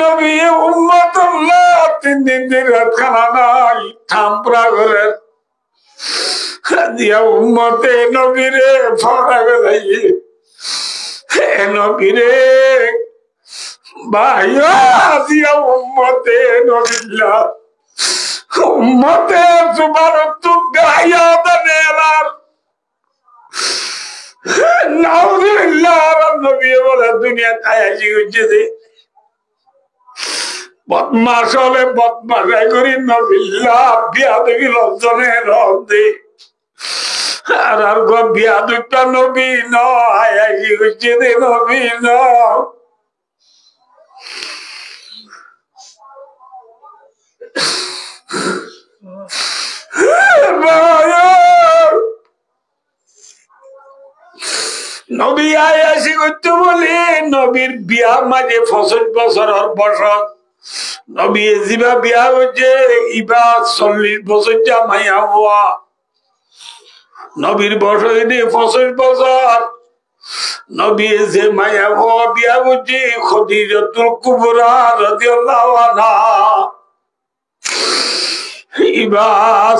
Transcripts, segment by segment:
নবী উম্মতুল্লাহ 3 দিন রাত খানা নাই থামপুরা ঘরের দিয়া উম্মতে নবীরে ফরা গেলাই নবীরে ভাইয়া দিয়া উম্মতে নবিল্লাহ উম্মতে তোমার তো গায়া দেনার নাউযুবিল্লাহ নবী বলে দুনিয়া তায়াজি হচ্ছে বদমাস হলে বদমাশাই করি নবিল্লাহ বিয়াদবি লজ্জনে রদে আর গো বিয়াদুটা নবী নয় আয়াজি হচ্ছে দে নবী নয় নবী আয়াসি করতে বলি নবীর বিয়া মাঝে 65 বছর বসত নবী জিবা বিয়া হচ্ছে ইবা 40 বছর জামাইয়া হওয়া নবীর বয়স 65 বছর নবী যে মায়া হওয়া বিয়া হচ্ছে খদিজাতুল কুবরা রাদিয়াল্লাহু আনহা ইবা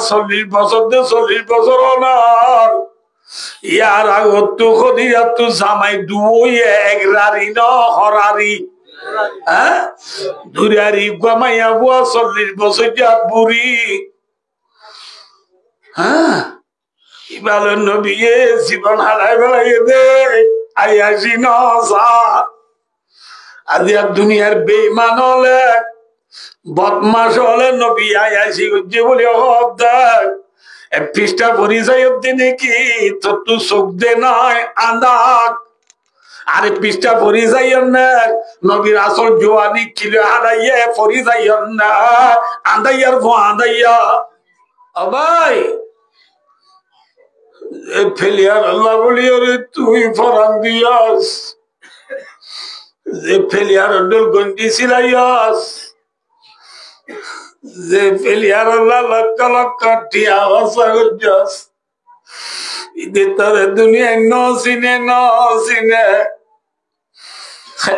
40 বছর 40 বছর ওনার ইয়ার আগত খদিজাতু জামাই দুই এক রারি ন হরারি হ্যাঁ দুরারি গমাইয়া বুয়া 40 বছর যা বুড়ি হ্যাঁ ইবাল নবী জীবন হারাই বেড়াই দে আয়াসি নসা আজ দুনিয়ার বেঈমান হলে বদমাশ হলে নবী আয়াসি যে বলে দেখ পৃষ্ঠা পরিচয় নাকি তোর তো চোখ দে নয় আন্দাক আরে পৃষ্ঠা পরিচয় না নবীর আসল জোয়ানি ছিল হারাইয়া পরিচয় না আন্দাইয়ার ভো আন্দাইয়া ভাই ফেলিয়ার আল্লাহ বলি ওরে তুই ফরান দিয়াস যে ফেলিয়ার অডল গন্ডি সিলাইয়াস যে ফেলিয়ার আল্লাহ লক্ষ লক্ষ টিয়া ভাষা করছাস ঈদের তোরে দুনিয়ায় ন চিনে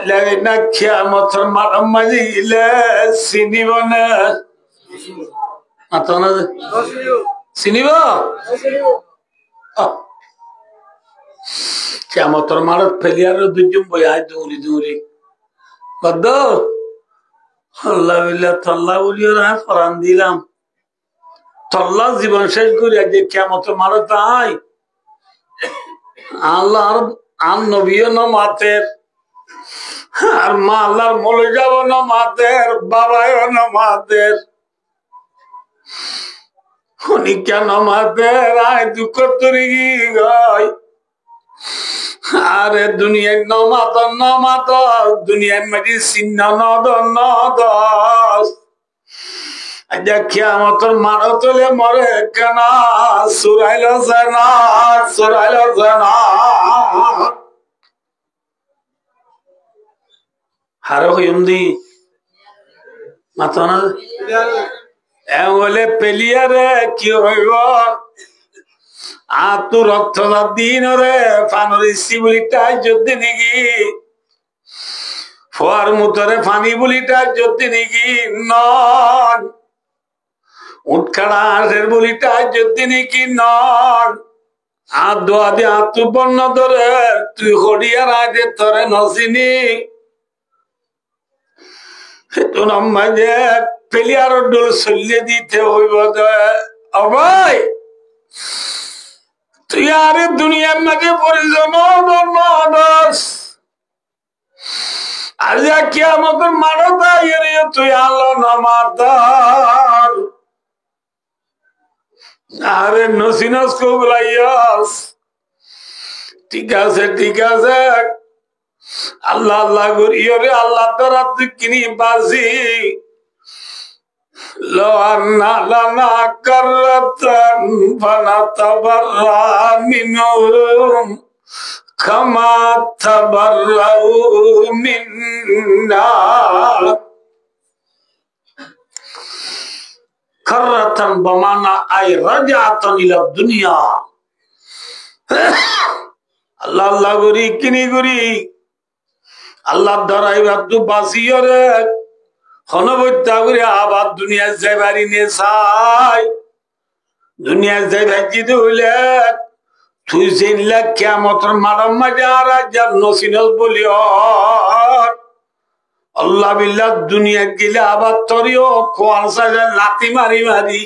লাগে না খেয়া মথর মারাম মাঝে গিলে চিনিব না চিনিব কেমতর মারত ফেলিয়ার দুজন বই দৌড়ি দৌড়ি বদ্ধ আল্লাহ তল্লা বলি ওরা ফরান দিলাম তল্লা জীবন শেষ করি যে কেমতর মারত আই আল্লাহ আর নবীও ন মাতের আর মা আল্লাহর মলে যাব ন মাতের বাবাও ন মাতের উনি কেন মাতের আয় দুঃখ তরি গায় আরে দুনিয়ায় নমাত দুনিয়ার মাঝে চিহ্ন নদ কিয়ামতের মারা তোলে মরে কেন সুরাইল জানা হারো হইমদি মাত না বলে পেলিয়ারে কি হইব তু রক্ত দিন রে ফানরিসি বলিটা যদি নাকি ফোয়ার মুতরে ফানি বলিটা যদি নাকি নন উৎখাড়া হাঁসের বলিটা যদি নাকি নন আর দোয়া দিয়ে তু বন্য ধরে তুই হরিয়ার আগে তোরে নসিনি সেতু নামাজে পেলিয়ার ডোল চলিয়ে দিতে হইব অবাই তুই আরে দুনিয়ার মাঝে পরিজন আর যা কি আমাদের মানতা তুই আলো নামাতার আরে নসিনস কবলাইয়াস ঠিক আছে আল্লাহ আল্লাহ করি রে আল্লাহ তারা তুই কিনি বাসি لو أن لنا كرة فنتبرأ منهم كما تبرأوا منا كرة بمعنى أي رجعة إلى الدنيا الله الله غري كني غري الله دراي عبد باسيره হনবত্যা করে আবার দুনিয়ার যাইবারি নিয়ে চাই দুনিয়ার যাইবার যদি হইলে তুই চিনলে কেমতর মানব মাঝে আর নসিনস বলি আল্লাহ বিল্লাহ দুনিয়া গেলে আবার তরিও কোয়াল সাজা লাতি মারি মারি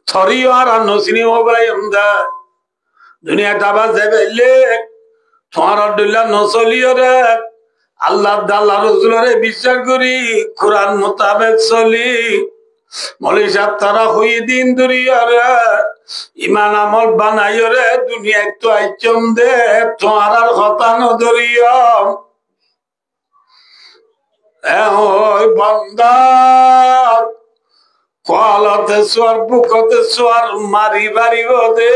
থরিও আর নসিনি মোবাইল দুনিয়াটা আবার যাইলে তোমার আব্দুল্লাহ নসলিও রে আল্লাহ আল্লাহ রসুলরে বিশ্বাস করি কোরআন মোতাবেক চলি মলি সাহেব তারা হই দিন দুরিয়ারে ইমান আমল বানাইও রে দুনিয়ায় তো আইচম দে তোমার আর কথা নদরিয়ম ওই বন্দার কলতে সোয়ার বুকতে সোয়ার মারি বাড়িব দে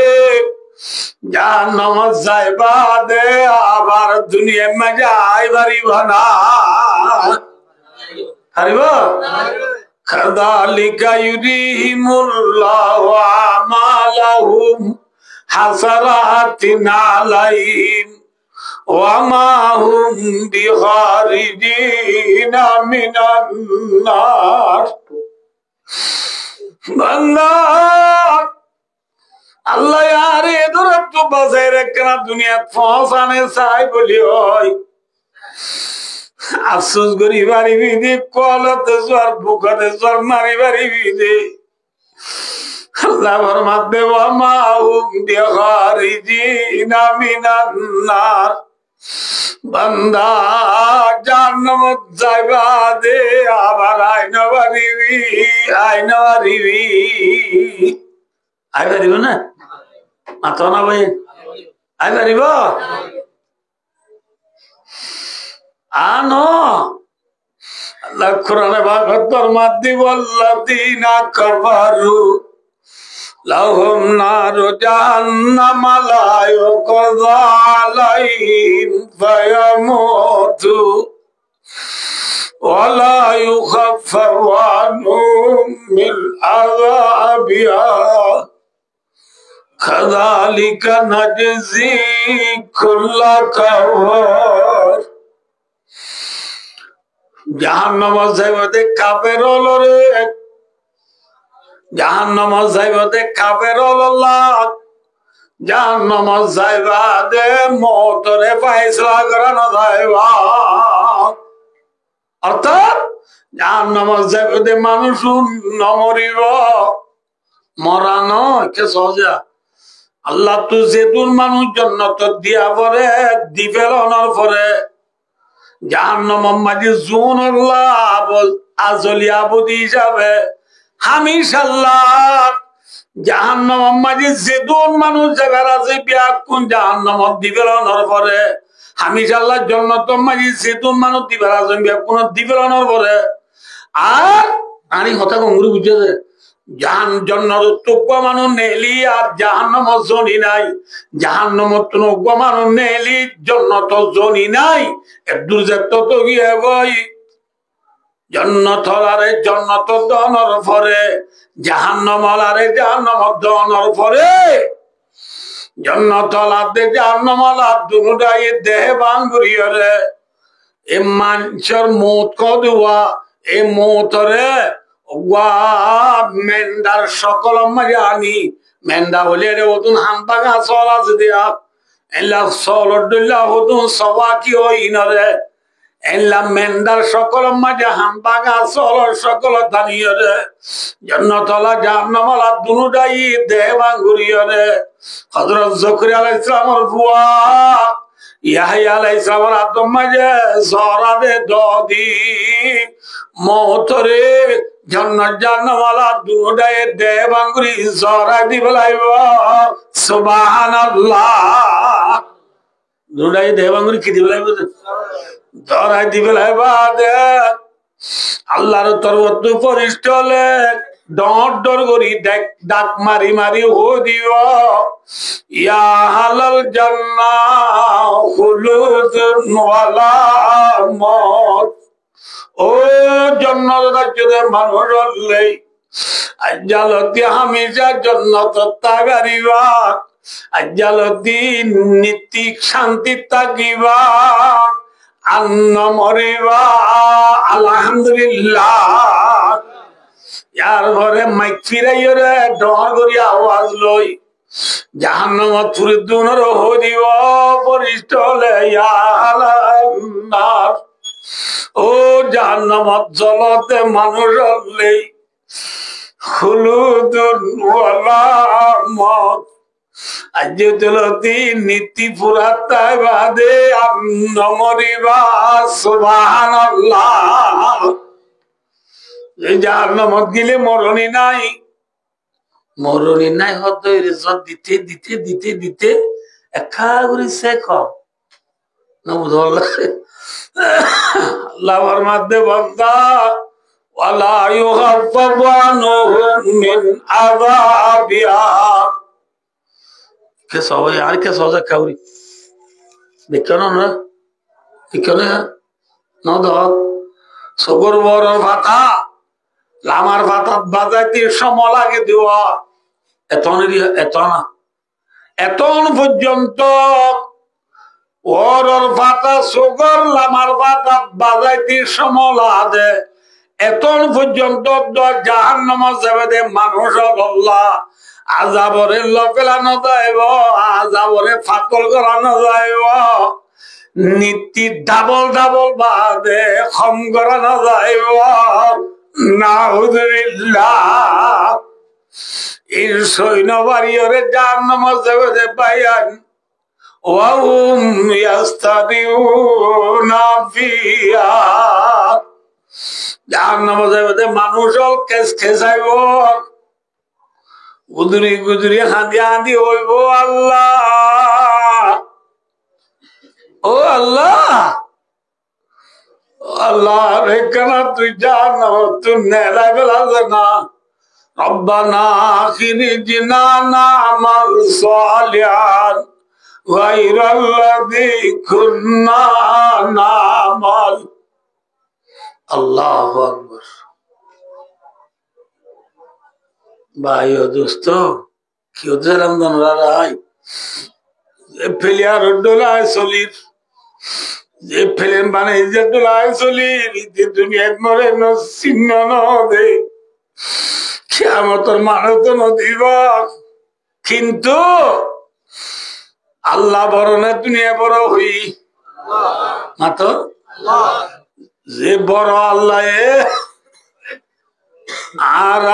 যা নমজ যাইবা দে আবার দুনিয়া মজা আইবারিব না হারিব কাযালিকা ইউরিহিমুল্লাহু আমালাহুম হাসারাতিন আলাইহিম ওয়া মা হুম বিখারিজিনা মিনান নার বান্দা আল্লাহ यार इधर तो बजाय रखना दुनिया फसाने चाय बोली होय अफसोस करी बारी विधि कलते स्वर बुकते स्वर मारी बारी विधि अल्लाह फरमाते वा मा हुम बिखारिजिना मिनान नार बंदा जन्नम जाइबा दे आबार आइना बारिबी आइ बारिबो ना माता ना भाई आइ बारिबो आनो अल्लाह कुरान भागवत फरमाती वल्लदीना कफरू लहुम नारु जहन्नम ला युक़ज़ा अलैहिम फयमूतू वला युख़फ़फ़ु अन्हुम मिन अज़ाबिहा कज़ालिका नजज़ी कुल्ला कफ़ार जहन्नम जाइबते काफेर हलो रे जहन्नम जाइबते काफेर हलो जहन्नम जाइबा दे मौतरे फैसला करानो जाइबा अर्थात जहन्नम जाइबते मानुष नमरिब मरानो के सोजा अल्लाह तुझे दूर मानुष जन्नत दिया परे दिफेलनर परे জাহান্নাম মাঝে জোন আল্লাহ আজলি আবুদি হিসাবে হামিশাল্লাহ জাহান্নাম মাঝে যে দুন মানুষ জায়গার আছে বিয়াকুন জাহান্নাম দিবেলনর পরে হামিশাল্লাহ জান্নাত মাঝে যে দুন মানুষ দিবেল আছে বিয়াকুন দিবেলনর পরে আর আনি কথা গঙ্গুরি বুঝছে জান্নাত তুকবা মানুষ নেলি আর জাহান্নাম জনি নাই জাহান্নাম তুকবা মানুষ নেলি জান্নাত জনি নাই একদূর যেত তো গিয়ে বই জান্নাত হলারে জান্নাত দনর পরে জাহান্নাম হলারে জাহান্নাম দনর পরে জান্নাত হলাতে জাহান্নাম হলা দুটাই দেহ বাঙ্গুরিয়রে এ মানুষের মৌত কদুয়া এ মৌতরে মেন্দার সকল মাঝে আনি মেন্দা হলে রে ওতুন হাম্পাগা চল আছে দিয়া এলা চলদুল্লাহ হতুন সবা কি হই নরে এলা মেন্দার সকল মাঝে হাম্পাগা চল সকল দানিয়রে জান্নাতলা জাহান্নামলা দুনুটাই দেহ বাঙ্গুরিয়রে হযরত যাকরিয়া আলাইহিস সালামের বুয়া ইয়াহইয়া আলাইহিস সালামের আদম মাঝে জরাবে দদি মৌতরে জান্নাত জাহান্নামওয়ালা দুটাই দেহ বাঙ্গুরি জরা দিবলাইব সুবহানাল্লাহ দুটাই দেহ বাঙ্গুরি কি দিবলাইব জরা দিবলাইব দে আল্লাহর তরফ ফরিস্তা হলে ডর ডর করি ডাক মারি মারি হো দিব ইয়া হালাল জান্নাহ খুলুদুন ওয়ালা মউত ও জান্নাত রাজ্যে মানুষ হলে আজ্জালতি হামিজা জান্নাত তাগারিবা আজ্জালতি নিত্যিক শান্তি তাগিবা আন্নমরিবা আলহামদুলিল্লাহ ইয়ার ঘরে মাইক ফিরাইও রে ডর করি আওয়াজ লই জাহান্নামত পুরি দুনর হইব পরিষ্ট হলে ইয়ালান্নার ও জাহান্নামত জলতে মানুষ হলেই খুলুদুন ওয়ালা মত আজ চলতি নীতি পুরাতায় বাদে আন্নমরিবা সুবহানাল্লাহ জাহান্নামত গেলে মরণই নাই হতো রেজত দিতে দিতে দিতে দিতে একা করে শেখ না বুঝল আল্লাহর মধ্যে বন্দা ওয়ালা ইউখাফফু আনহুম মিন আযাবিহা কে সবাই আর কে সজা কাউরি দেখো না দেখো না নদত সগর বড় ভাতা লামার ভাতা বাজাইতে সময় লাগে দেওয়া এতন পর্যন্ত ওর ভাতা সগর লামার ভাতা বাজাইতে সময় লাগে এতন পর্যন্ত জাহান্নামে যাবে মানুষ আল্লাহ আযাবরে লকলানো যাইব আযাবরে ফাতল করানো যাইব নীতি ডাবল ডাবল বাদে খম করানো যাইব নাউযুবিল্লাহ এই সৈন্য বাড়িওরে জাহান্নামে যাবে পাইয়ান ওয়াহুম ইয়াস্তাদিউনা ফিহা জাহান্নামে যাবে মানুষ কেস খেসাইব গুদুরি গুদুরি হাঁদি হাঁদি হইব আল্লাহ ও আল্লাহ আল্লাহ রে কেন তুই জাহান্নামে তুই নেলা বেলা না রব্বানা আখিরিজনা না'মাল সালিহান গায়রাল্লাযী কুন্না না'মাল আল্লাহু আকবার ভাই ও দোস্ত কি হচ্ছে রমজান রাই ফেলিয়ার ডোলায় চলির যে ফেলেন বানাই যে ডোলায় চলির যে দুনিয়াত মরে ন চিহ্ন নদে কিয়ামতের মানত নদীব কিন্তু আল্লাহ বড় না দুনিয়া বড় হই মাত্র যে বড় আল্লাহ আর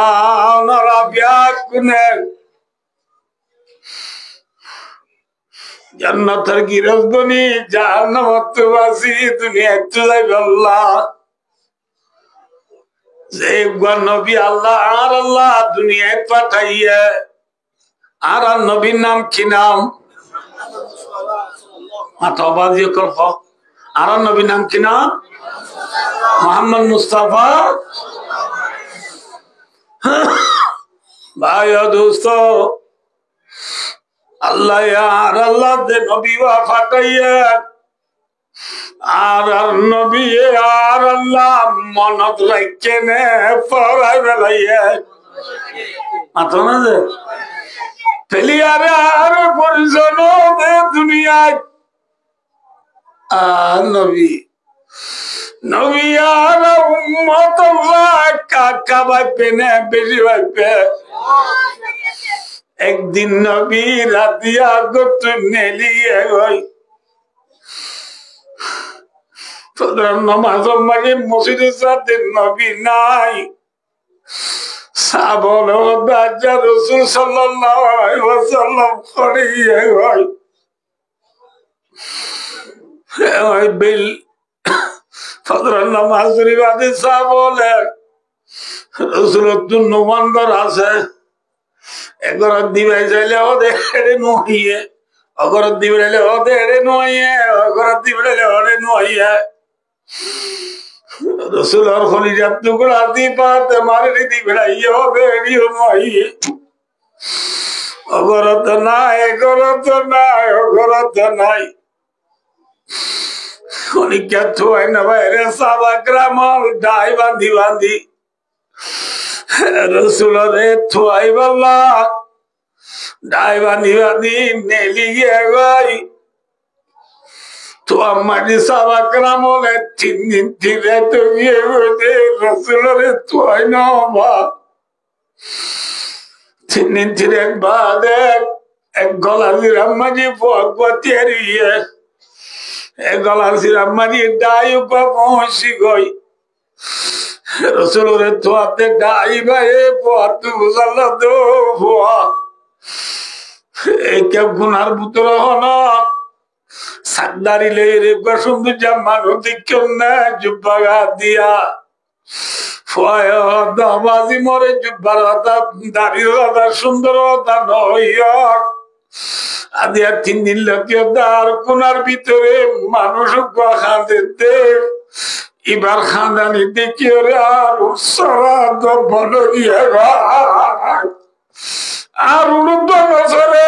জান্নাতের গিরজবনি জাহান্নামত বাসি দুনিয়া একটু যাইবে আল্লাহ যে নবী আল্লাহ আর আল্লাহ দুনিয়ায় পাঠাইয়া আর নবীর নাম কি নাম মাতাবাজি করব আর নবীর নাম কি নাম মুহাম্মদ মুস্তাফা ভাই দোস্ত আল্লাহ আর আল্লাহ দে নবী পাঠাইয়া আর নবী আর আল্লাহ মনত রাখে নে পড়াই বেলাইয়া মাত্র না যে ফেলিয়ারে আর পরিজন দে দুনিয়ায় আর নবী নবী আর উম্মত কাকা ভাইপে না বেশি ভাইপে একদিন নবী রাতিয়া গত নেলিয়ে গই নামাজ মাঝে মসজিদের সাথে নবী নাই সাবল বাজা রাসূল সাল্লাল্লাহু আলাইহি ওয়াসাল্লাম করিয়ে গই ওই বিল ফজরের নামাজ রিবাদে সাবলে রাসূল তুন নমন্দর আছে একবার দিবে যাইলে ওদের নহিয়ে অগর দিবে ওদের নহিয়ে অগর দিবে ওরে নহিয়ে রাসূল আর খলিজাত টুকরা দিপাতে মারি দিবে হবে রিও নহিয়ে অগরত নাই অগরত নাই অনিকা থুয়াই না বাইরে সাবা গ্রামল ডাই বাঁধি বাঁধি রাসূল রে থুয়াই বাবা ডাই বাঁধি বাঁধি নেলি গিয়ে গই তো আমাদের সাবাকরাম হলে 3 দিন 3 রাত গিয়ে বলতে রসুলের তো হয় না বা 3 দিন 3 রাত বাদ এক গলা জিরাম্মাজি পগবতী হারিয়ে এক গলা জিরাম্মাজি ডাই পৌঁছি গই রসুলের তো আপনি ডাই ভাই পথ বুঝাল তো এই কেউ গুনার ভিতর হন সাকদারি লে সুন্দর জামান কেউ না জুব্বা গা দিয়া ফয়াজি মরে জুব্বার দাড়ির সুন্দর আদি আর 3 দিন লোকীয় আর কোনার ভিতরে মানুষ খাঁদে এবার খাঁদানি দেখিও রে আর উৎসরাদ বল আর 49 বছরে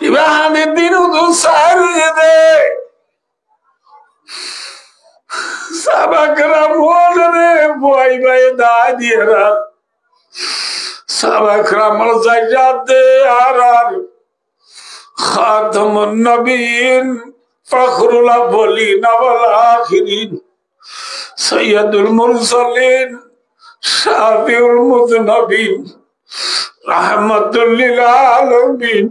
এবার হাঁদের দিন সারিয়ে দে সাবাকরা বলে বই বই দা দিয়ে রাত সাবাকরা মরজাইয়াতে আর খাতামুন নবীন ফখরুল আউয়ালিন ওয়াল আখিরিন সাইয়্যিদুল মুরসালিন শাফিউল মুযনবিন রাহমাতুল লিল আলামিন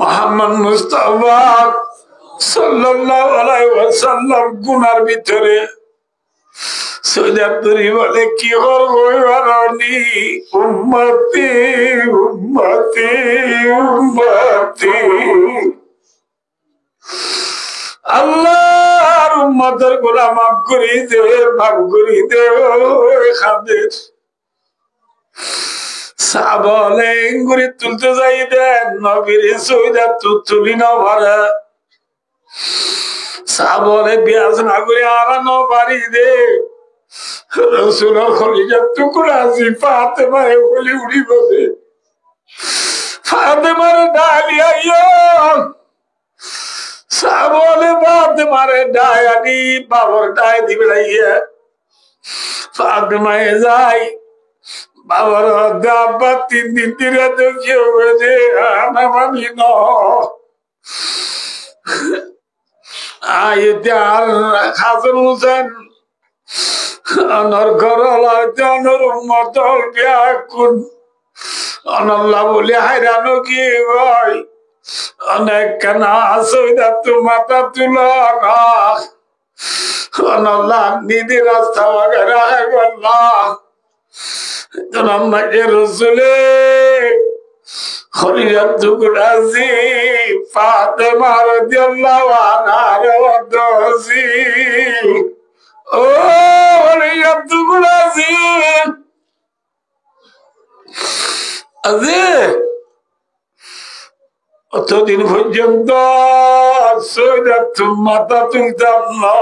মুহাম্মদ মুস্তাফা সাল্লাল্লাহু আলাইহি ওয়াসাল্লাম গুনার ভিতরে সৈয়দপুরি বলে কি করবি উম্মতি উম্মতি উম্মতি আল্লাহর উম্মতের গুনাহ মাফ করে দে মাফ করে দে খাদের সাবলে ইঙ্গুরি তুলতে যাই দেন নবীর সৈয়দ তুলি না ভরা সাবলে বিয়াজ না করে আরানো বাড়ি দে রসুলের খলিজার টুকরা আছে ফাতেমারে বলি উড়ি বসে ফাতেমারে ডালিয়া সাবলে ফাতেমারে ডায়ানি বাবার ডায় দিবে লাইয়া ফাতেমায় যায় বাবার দাব্বা 3 দিন 3 রাত কি হয়েছে না মানি ন আর হাসান হোসেন অনর ঘরলাতে অনর উম্মতল ব্যাকুন অনল্লাহ বলে হায়রানো কি ভাই অনেক কানা সৈদাত মাথা তুলা না অনল্লাহ নিদি রাস্তা বাগেরা হে আল্লাহ জনাব মাঝে রসুলে খলিজার টুকরা জি ফাতেমা রাদিয়াল্লাহু আনহার ওয়াদসি ও খলিজার টুকরা জি আজি অতদিন পর্যন্ত সৈয়দ মাথা তুলতাম না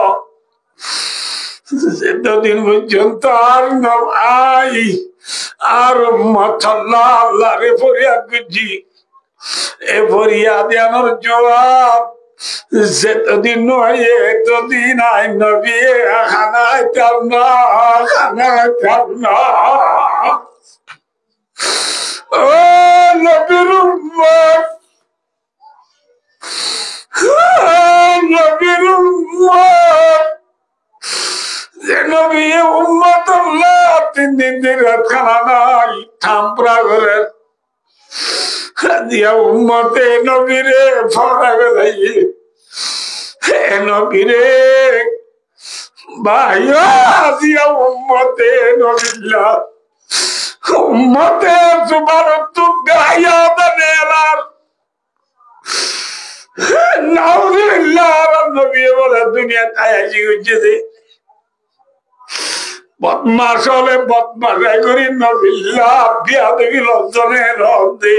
সেদিন পর্যন্ত আর আই আর মাথাল্লাহ আল্লাহ রে ফরিয়াদ করছি এ ফরিয়াদ আনোর জবাব সেতদিন নয় এতদিন আই নবী খানায় তার না খানায় তার না ও নবীর উম্মত নবীর উম্মত নবী উম্মতুল্লাহ 3 দিন 3 রাত খানা নাই থামপুরা ঘরে দিয়া উম্মতে নবীরে ফরা গেলাই হে নবীরে ভাইয়া দিয়া উম্মতে নবিল্লাহ উম্মতে সুবারতু গায়া দানেলার নাউযুবিল্লাহ নবী বলে দুনিয়া তায়াজি হচ্ছে বদমাস হলে বদমাশাই করি নবিল্লাহ বিয়া দেখি লজ্জনে রদে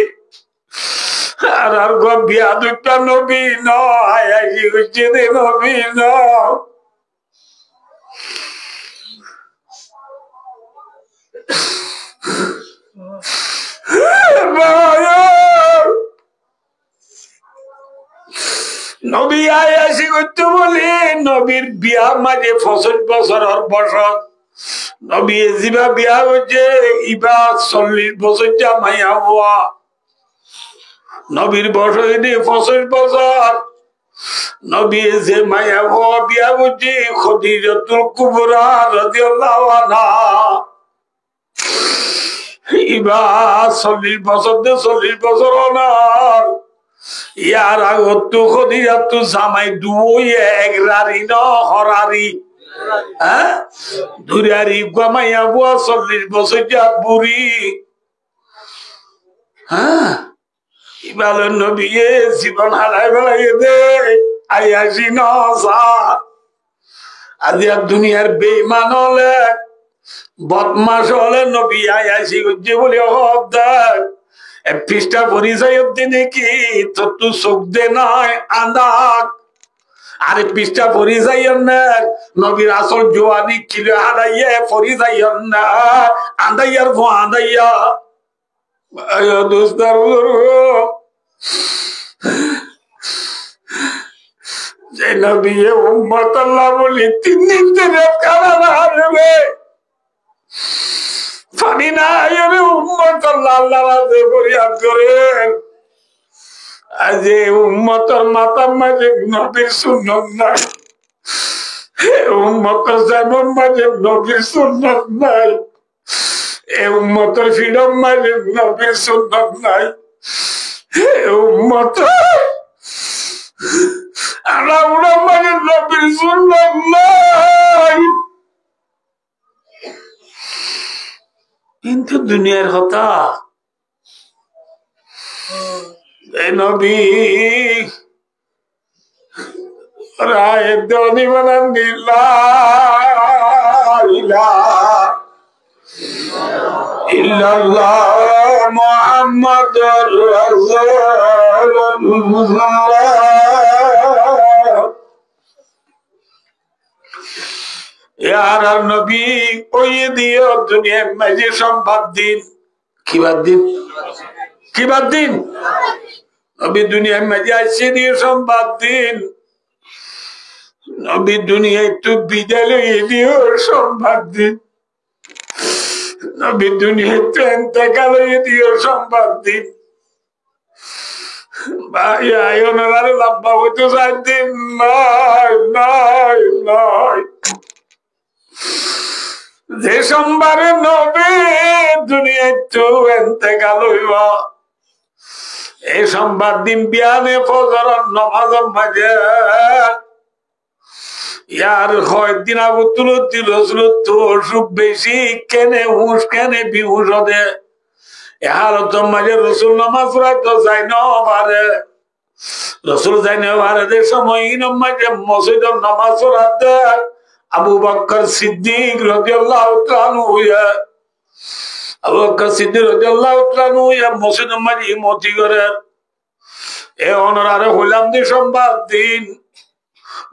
আর বিয়া দুটা নবী নয়াজি হচ্ছে দে নবী ন নবী আয়াসি করতে বলে নবীর বিয়া মাঝে 65 বছর বসত নবী জিবা বিয়া হচ্ছে ইবা 40 বছর জামাইয়া হওয়া নবীর বয়স 65 বছর নবী যে মায়া হওয়া বিয়া বুঝি খদিজাতুল কুবরা রাদিয়াল্লাহু আনহা ইবা 40 বছর 40 ওনার ইয়ার আগত খদিজাতু জামাই দুই এক রারি ন হরারি হ্যাঁ দুরারি গমাইয়া বুয়া 40 বছর যা বুড়ি হ্যাঁ ইবাল নবী জীবন হারাই বেলাই দে আইয়াছি নসা আজ দুনিয়ার বেঈমান হলে বদমাশ হলে নবী আইয়াছি যে বলি হদ্দার পৃষ্ঠা পরিচয় দিনে কি তো চোখ দে নয় আন্দাক আরে পৃষ্ঠা পরিচয় না নবীর আসল জোয়ানি কিলো হারাইয়া পরিচয় না আন্দাইয়ার ভো আন্দাইয়া দোস্তার যে নবী উম্মত আল্লাহ বলি 3 দিন ধরে কারা হারবে পানি না আরে উম্মত আল্লাহ আল্লাহ রাতে ফরিয়াদ করেন আজ উম্মতের মাথা মাঝে নবীর সুন্নাত নাই উম্মতের জামান মাঝে নবীর সুন্নাত নাই উম্মতের ফ্রিডম মাঝে নবীর সুন্নাত নাই উম্মতের আলাউলা মাঝে নবীর সুন্নাত নাই কিন্তু দুনিয়ার হতা নবী রায় দনি বানান ইল্লাল্লাহ মুহাম্মাদুর রাসূলুল্লাহ ইয়ার নবী ওই দিও দুনিয়ার মাঝে সম্পদ দিন কি বাদ দিন নবী দুনিয়ার মাঝে আসছে দিয়ে সম্পদ দিন নবী দুনিয়ায় একটু বিদ্যালয়ে দিও সম্পদ দিন নবী দুনিয়ায় একটু এতেকালে দিও সম্পদ দিন ভাই আয়নার লাভবা হইতে চাই দিন নয় যে সোমবারে নবী দুনিয়ায় তো এতেকাল হইবা এই সোমবার দিন বিয়ানে ফজর নামাজের মাঝে ইয়ার কয়েকদিন আগে তুলছিল তো অসুখ বেশি কেনে হুঁশ কেনে বিহুশ হদে হালতের মাঝে রসুল নামাজ পড়াইতো যাই না পারে রসুল যাই না পারে যে সময় মাঝে মসজিদের নামাজ পড়াতে আবু বকর সিদ্দিক রাদিয়াল্লাহু তাআলা হইয়া আবু বকর সিদ্দিক রাদিয়াল্লাহু তাআলা হইয়া মসজিদের মাঝে ইমামতি করে এ অনরারে হইলাম দি সোমবার দিন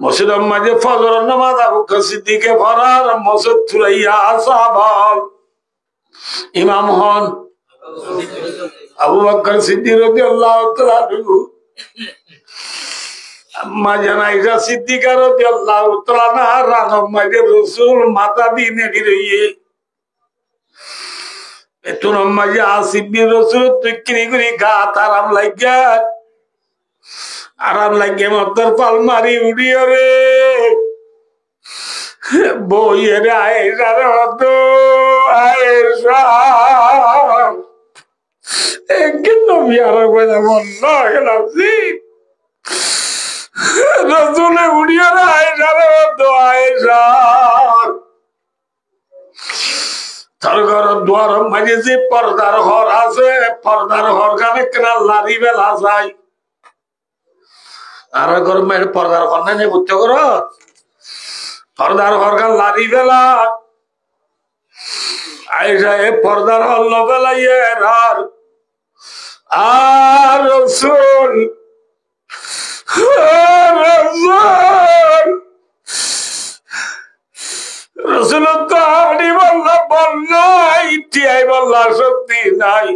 মসজিদের মাঝে ফজর নামাজ আবু বকর সিদ্দিকে পড়ার মসজিদ তুলাইয়া সাহাবা ইমাম হন আবু বকর সিদ্দিক রাদিয়াল্লাহু তাআলা আম্মা জান আয়েশা সিদ্দিকা রাদিয়াল্লাহু তাআলা রানম মাঝে রাসূল মাথা দিনে গিয়ে এতুন মাঝে আসিব বিন রাসূল তুকিনি করি গা আরাম লাগে মতর পালমারি উড়িয়ে রে বইয়ে রে আয়েশা রে তো আয়েশা কিন্তু বিয়ার কইরা বলল গেলাছি রসুলে উড়িয়ে রে আয়েশা রে তো আয়েশা তার ঘর দুয়ার মাঝে যে পর্দার ঘর আছে পর্দার ঘর কানে কেনা লারি বেলা যায় আর ঘর মেয়ে পর্দার ঘর না নিয়ে বুঝতে করো পর্দার ঘর কান লারি বেলা আয়েশা এ পর্দার ঘর লবেলাইয়ে আর রসুল রসুল তো আড়ি বলল ইটিআই বলল শক্তি নাই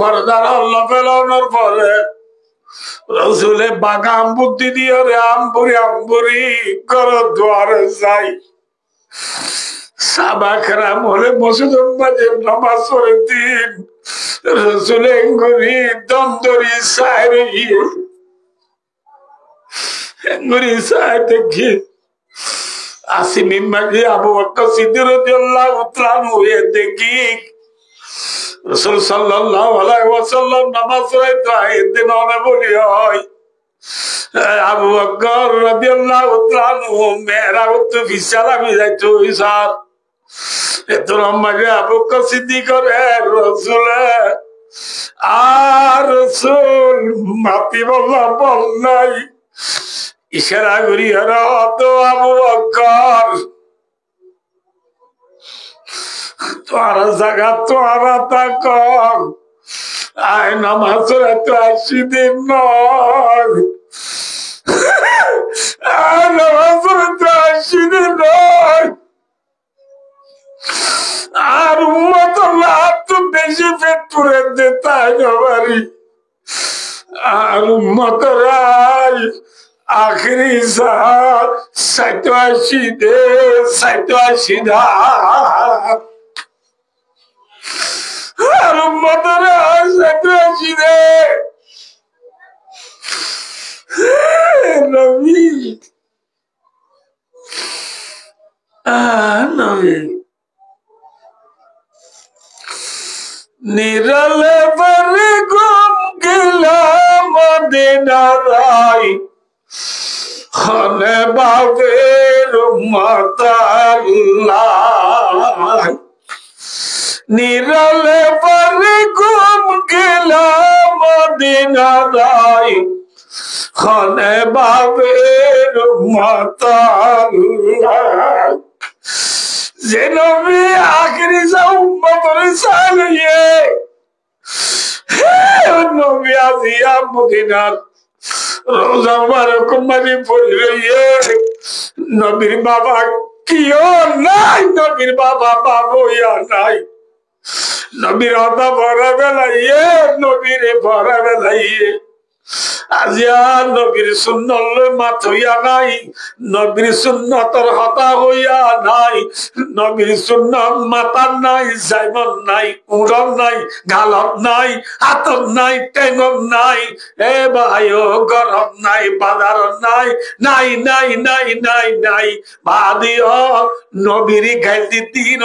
পর্দার আল্লাহ ফেলানোর পরে রসুলে বাগাম বুদ্ধি দিয়ে রে আমপুরি কর দুয়ারে যাই সাহাবাকরাম হলে মসজিদের মাঝে নামাজ পড়তেন রাসূলের গরি দন্দরি দেখি আসিমিন মাঝে আবু বকর সিদ্দিক রাদিয়াল্লাহু তাআলা হয়ে দেখি রাসূল সাল্লাল্লাহু আলাইহি ওয়াসাল্লাম নামাজ পড়াইতো এদিন অনে বলি হয় আবু বকর রাদিয়াল্লাহু তাআলা মেরাউত ফিসালামি যাইতো ইসার এতর মাঝে আবু বকর সিদ্দিক রাসূল আর রাসূল মাতি বল নাই ইশারা করি তো আবু বকর তোরা জায়গা তোরা তাক আয় নামাজ তো 80 দিন নয় নামাজ তো 80 দিন নয় আর উম্মত তো বেশি পেট পুরে দে তাই নবারি আর উম্মত রাই আখরি সাহার 87 দে 87 দা আর উম্মত রাই 87 দে নবী নবী নিরলে পরে গুম গেলাম মদিনায় খানে বাবের মাতাল্লাহ নিরলে পরে গুম গেলাম মদিনায় খানে বাবের মাতাল্লাহ যে নবী আখেরি উম্মতের সালিয়ে নবী আজিয়া মদিনার রোজা মুবারক মাঝে পড়ে রইয়ে নবীর বাবা কিও নাই নবীর বাবা বাবুয়া নাই নবীর হতা ভরা বেলাইয়ে নবীর ভরা বেলাইয়ে আজিয়া নবীর সুন্নত মাত হইয়া নাই নবীর সুন্নতর হতা হইয়া নাই নবীর সুন্নত মাতার নাই জাইমন নাই উড়ন নাই গালত নাই হাতর নাই টেঙ্গন নাই এ ভাইও গরম নাই বাজার নাই নাই নাই নাই নাই নাই বাদিও নবীর গাইতি তিন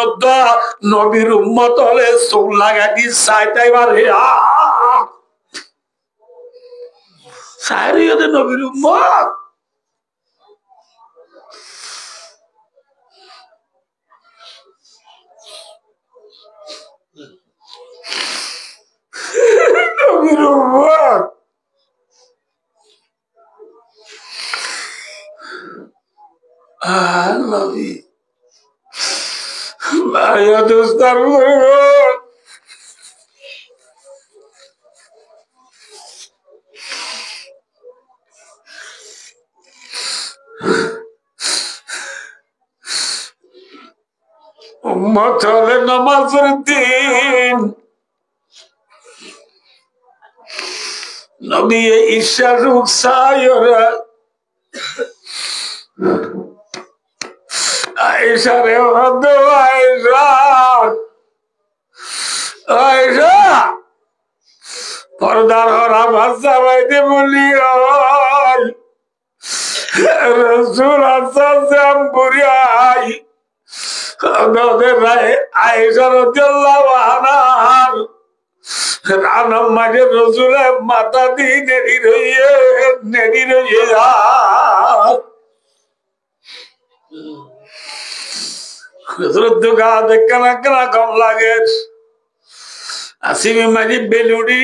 নবীর উম্মত হলে চোখ লাগাই চাইতাইবার হে সাইরিয়তে নবীর উম্মত নবীর উম্মত নবী মায়া দোস্তার উম্মত হলে নামাজের দিন নবী ঈশা রুকসায়রা আয়েশা রে হদ আয়েশা আয়েশা পর্দার হরা ভাষা বাইতে বলি রসুল হাসান শ্যাম বুড়িয়াই আয়েশা রাদিয়াল্লাহু আনহা রানম মাঝে রসুলের মাথা দিয়ে নেড়ি রইয়ে রসুলের দুগা দেখনা কেনা কম লাগে আসিমি মাঝে বেলুড়ি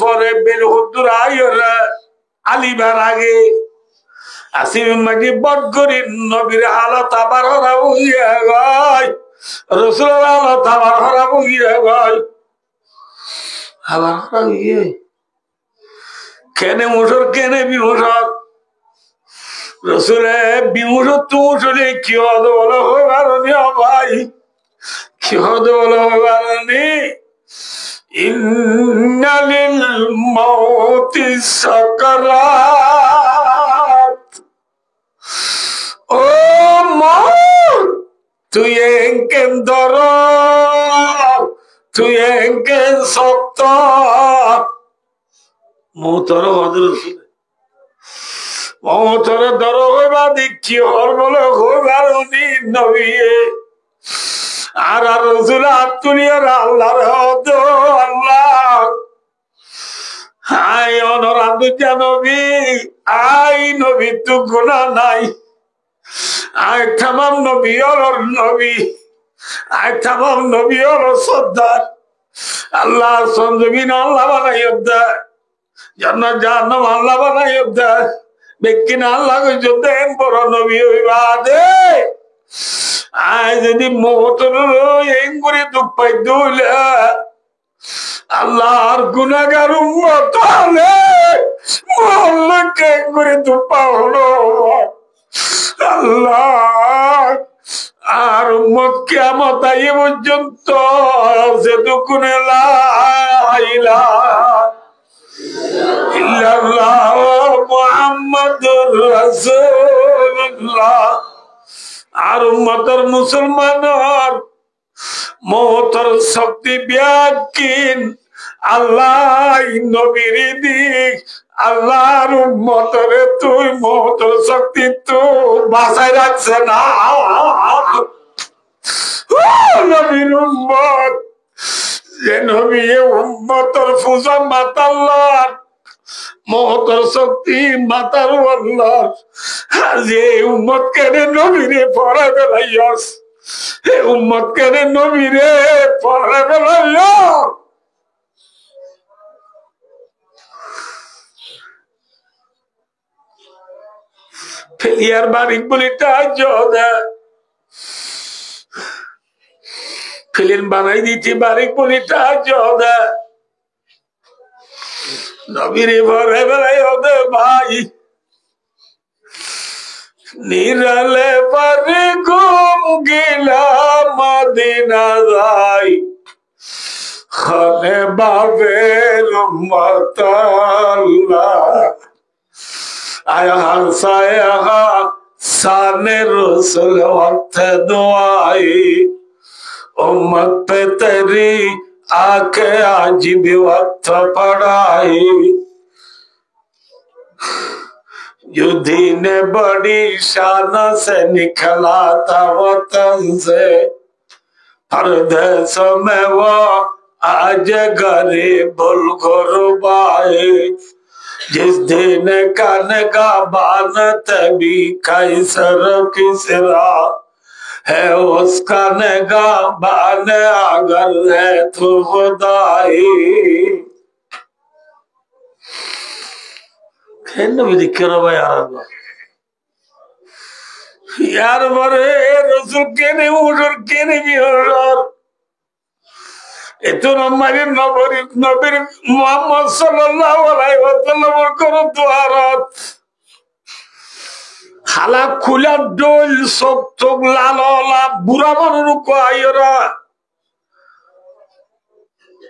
পরে বেলুদুর আইরা আলিবার আগে আসিমি মাঝে বট করি নবীর হালত আবার হরা বইয়া গায় রসুলের হালত আবার হরা বইয়া গায় আবার হরা বইয়ে কেনে মুসর কেনে বিমুসর রসুলে বিমুসর তুমুসলে কি হদ বলো হবারনি ভাই কি হদ বলো হবারনি ইন্নালিল মাউতি সাকারাত ও মৌত তুই এঙ্কেন ধর তুই এঙ্কেন শক্ত মৌতর মৌতরে ধর হইবা দিচ্ছি হর বলে হইবার উনি নবী আর রসুল আত্মনিয়ার আল্লাহর হদ আল্লাহ হাই অনরাধুজা নবী আই নবী তু গুণা নাই আই তামাম নবী অলর নবী আই তামাম নবী অলর সর্দার আল্লাহ সঞ্জমিন আল্লাহ বানাই দেয় জান্নাত জাহান্নাম আল্লাহ বানাই দেয় ব্যক্তি না আল্লাহ দেন বড় নবী হইবা দে আই যদি মোহতর এঙ্গুরি দুঃখ পাইতে হইলে আল্লাহর গুনাহগার উম্মত হলে মোহল্লাকে এঙ্গুরি দুঃখ হলো আল্লাহ আর উম্মত কিয়ামত আইয়ে পর্যন্ত যেটুকুনে লা ইলাহা ইল্লাল্লাহ মুহাম্মাদুর রাসূলুল্লাহ আর উম্মতের মুসলমানের মহতর শক্তি ব্যাকিন আল্লাহ নবীর দিক আল্লাহর উম্মতরে তুই মহতর শক্তি তো বাঁচাই রাখছে না নবীর উম্মত যে নবী উম্মতর পূজা মাতাল্লাহ মহতর শক্তি মাতার আল্লাহ যে উম্মত কেনে নবীরে পড়া বেলাইয়াস হে উম্মত কেনে নবীরে পড়া বেলাইয়া ফেলিয়ার বাড়ি বলিটা যোদা ফিলিন বানাই দিচ্ছি বাড়ি বলিটা যোদা নবীরে পড়া বেলাই ওদে ভাই নিরালে পারে ঘুম গিলা মদিনা যাই খানে বাবের মতাল্লাহ আয়া সায়া সানে রসুল वक्त दुआई उम्मत पे तेरी आके आज भी वक्त पढ़ाई जो दीन बड़ी शान से निकला था वतन से परदेश में वो आज गरीब गुरबाए जिस दिन काने का बान तभी कैसर किसरा है उसका निगाह बान अगर है तो खुदाई नबी दिक्कत है यार बरे रसूल के ने उधर के ने भी और इतो हमारे नबी मोहम्मद सल्लल्लाहु अलैहि वसल्लम करो दुआरत हाला खुला डोल सब तो लाला बुरा मानुर को आयरा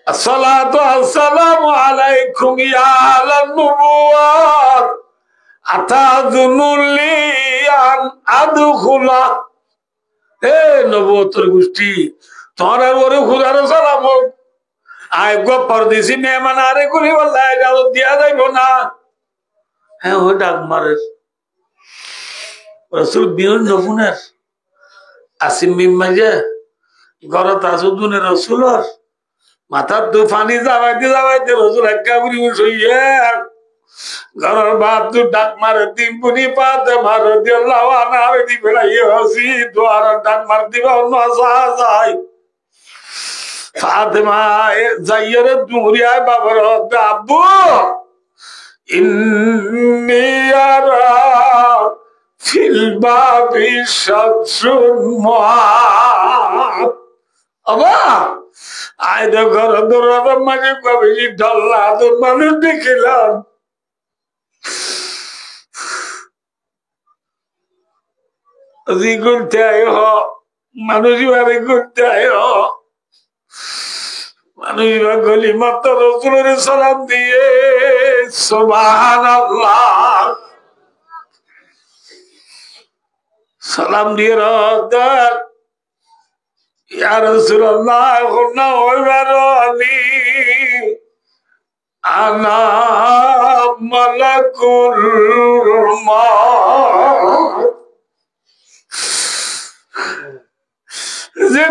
अस्सलातु अस्सलामु अलैकुम या अहलन नुबुव्वत अताज़ुनुल्ली अन अदखुला हे नबुव्वतर गोष्ठी तोरा ओरे खुदार सालाम आय गो परदेसी मेहमान आरे गुली वल्लाह जाओ दिया जाइबो ना हे ओ डाक मारे रसूल बिन नबुनार আসিম বিন মাইজা গরত আসুদুনে রসুলর মাথার দু পানি যাবাইতে যাবাইতে রসুল একা বুড়ি উঠইয়া ঘরের বাপ দু ডাক মারে দিন পুনি পাতে মারে দিল্লাহ আনা আরে দি বেড়াইয়ে হসি দুয়ার ডাক মার দিবা অন্য আসা যায় ফাতেমা যাইয়ারে দুরিয়ায় বাবার আব্বু ইন্নিয়ারা ফিল বাবি শামসুন মুআত আবা আয় তো ঘর দরজার মাঝে কবে ঢল্লা তো মানুষ দেখিলাম আজি গুনতে আয় হ মানুষ বারে গুনতে আয় হ মানুষ বা গলি মাত্র রসুলের সালাম দিয়ে সুবহানাল্লাহ সালাম দিয়ে ইয়া রাসূলুল্লাহ এখন না হইবারো আমি আনা মালাকুল মউত যে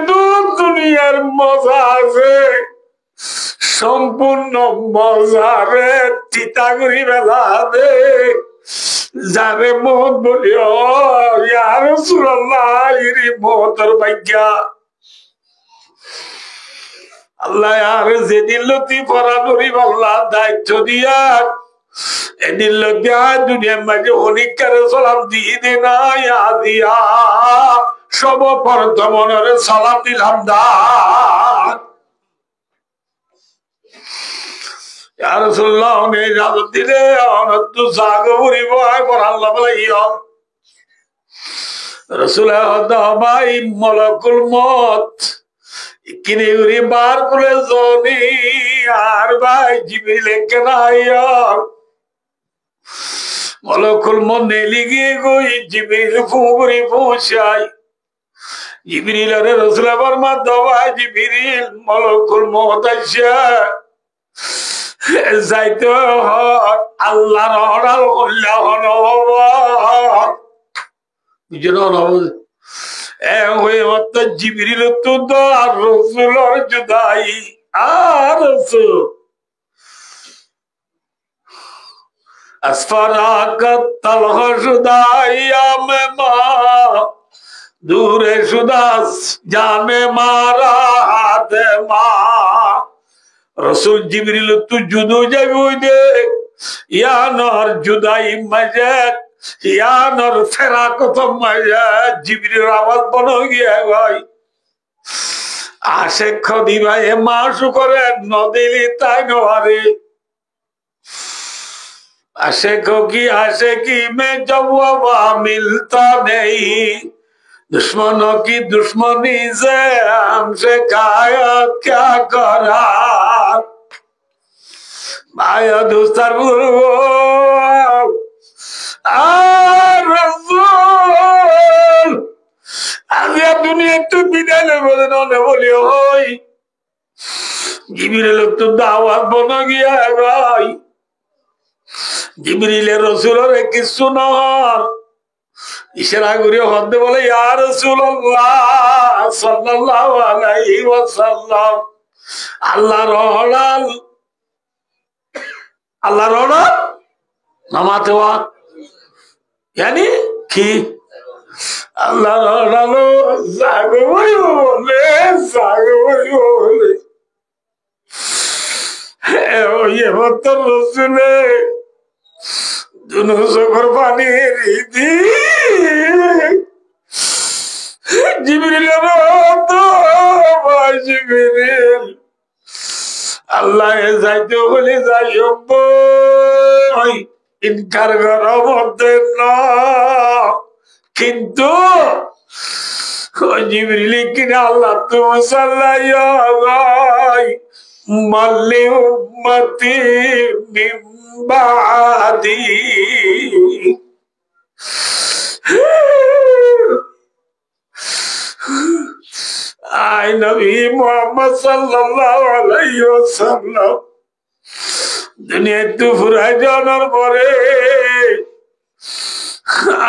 দুনিয়ার মজা আছে সম্পূর্ণ মজারে চিতা করি বেলা দে যারে মত বলিও ইয়া রাসূলুল্লাহ ইরি মতর ভাগ্যা আল্লাহ আর যেদিন লতি পড়া করি আল্লাহ দায়িত্ব দিয়া এদিন লতিয়া দুনিয়ার মাঝে অনেককারে সালাম দিয়ে দে না ইয়া দিয়া সব পরতমনের সালাম দিলাম দা ইয়া রাসূলুল্লাহ নে ইজাজত দিলে অনন্ত জাগ করিব পর আল্লাহ বলাইও রাসূলুল্লাহ ভাই মালাকুল মউত কিনে উড়ি বার করে জনি আর ভাই জিবরিল কেন আইয়া মালাকুল মউত নেলি গিয়ে গই জিবরিল ফুবরি পৌঁছাই জিবরিল আরে রাসূলুল্লাহ ফরমাত দওয়া জিবরিল মালাকুল মউত আইসা যাইতে আল্লাহর হরাল আল্লাহ নব বুঝলো নব এ হয়ে মত জিবরিল তো আর রাসূলের জুদাই আর রাসূল আসফারাকাত তালহা জুদাইয়া মা দূরে সুদাস জামে মারা হাতে মা রসুল জিবরিল তু জুদু যাবি দে ইয়ানর জুদাই মজাদ ইয়ানর ফেরাকত মজাদ জিবরিল আওয়াজ বন গিয়া ভাই আশে খদি ভাই মাসু করে নদিলি তাই নরে আশে কি মে জওয়া মিলতা নেই दुश्मनों की दुश्मनी से हमसे खाया क्या करा माया दोस्तर रसूल आज दुनिया तू बिना ने बोली होई जिब्रील तो दावत बन गया है भाई जिब्रील रसूल और किस सुना इशारा करियो हद बोले या রাসূলুল্লাহ সাল্লাল্লাহু আলাইহি ওয়াসাল্লাম আল্লাহর হলাল নামাতেওয়া यानी কি আল্লাহর হলাল জাগবই বলে ওই মত রাসূলে दोनों से कुर्बानी दी जिब्रील तो जिब्रील अल्लाह जाइते बोले जाइयो बोy इनकार करो मत ना किंतु जिब्रील किना अल्लाह तुम सल्लल्लाहु मल्ली उम्मती बादी आय नबी मोहम्मद सल्लल्लाहु अलैहि वसल्लम दुनिया तू फुराय जानार परे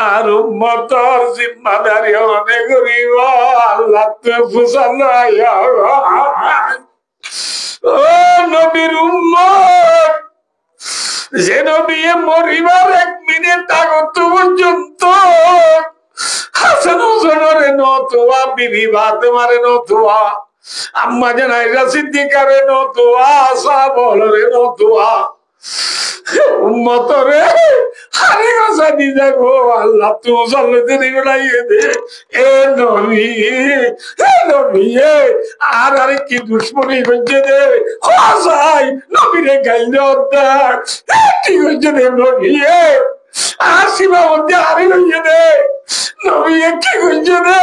আর উম্মতের জিম্মাদারি অনেক করিব আল্লাহ তো ফুসাল্লাহ ও নবীর উম্মত যে নবী মরিবার 1 মিনিট আগত পর্যন্ত হাসান হুসাইনের নতুয়া বিবি ফাতেমারে নতুয়া আম্মা জান আয়েশা সিদ্দিকারে নতুয়া সাহাবারে নতুয়া উম্মতরে হারে গাছা দি যাবো আল্লাহ তো সাল্লাতে নিগড়াইয়ে দে এ নবী আর আরে কি দুশ্মনী হচ্ছে দে হাসাই নবীরে গাইলে অর্থাৎ কি হচ্ছে দে নবী আসিবা মধ্যে আরে হইয়ে দে নবী কি হচ্ছে দে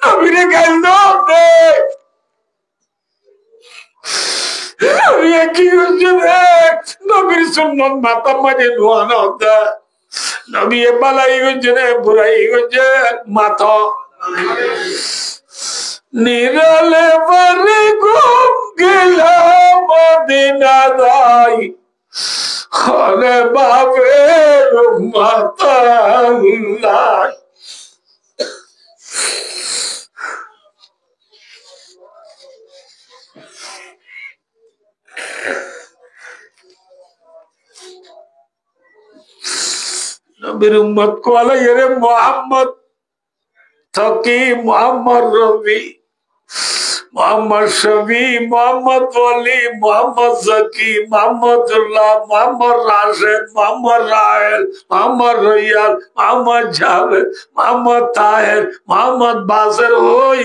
নবীরে গাইলে অর্থাৎ কি হচ্ছে দে নবীর সুন্নত মাতা মাঝে নোয়ানো হতা নবী বালাই হচ্ছে রে বুড়াই হচ্ছে মাথা নিরালে বারে ঘুম গেলাম মদিনা যাই হরে বাবের মাতা নাই নবীর উম্মত কোয়ালা রে মোহাম্মদ থকি মোহাম্মদ রবি মোহাম্মদ শবি মোহাম্মদ ওয়ালি মোহাম্মদ জকি মোহাম্মদুল্লাহ মোহাম্মদ রাশেদ মোহাম্মদ রাহেল মোহাম্মদ রয়াল মোহাম্মদ জাভেদ মোহাম্মদ তাহের মোহাম্মদ বাসের হই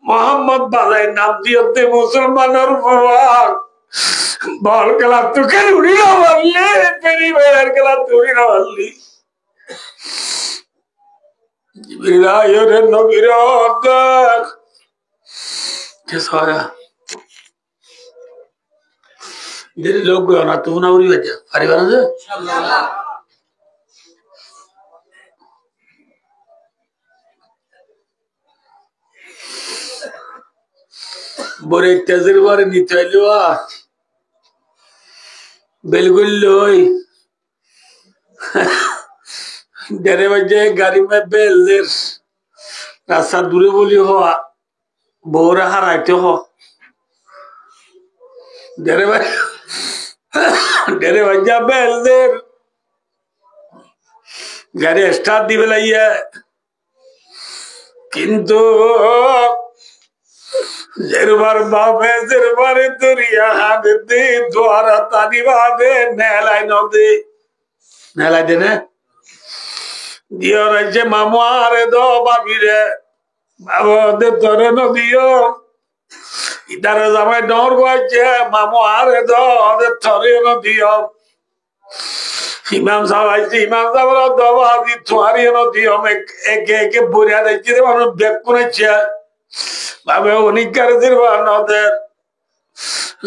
মোহাম্মদ বাজাই নাম দিয়তে মুসলমানের ভুয়ার বল গেলা তোকে উড়ি না বললি পেরি বের গেলা তুড়ি না বললি জিবরিল নবীর দেখ सारा मेरे लोग ना तू ना उरी बच्चा अरे बना से बोरे तजर्बा रे नितलवा बिल्कुल लोई डरे बजे गाड़ी में बेल देर रास्ता दूरे बोली हो बोरा हराते हो डेरे बजा बेल देर गाड़ी स्टार्ट दी बेलाई है किंतु जरबार बाबे जरबार दुरिया हाथ दे द्वारा तानी बादे नहलाई दे ने दियो रजे मामुआरे दो बाबी रे बाबा दे तोरे न दियो इधर जामे डोर गोचे मामू आरे दो दे तोरे न दियो इमाम साहब आई इमाम साहब रो दो बादी तुम्हारी न दियो मैं एक बुरिया दे चिदे मानो बेकुने चे बाबे उन्हीं कर दिरवा न दे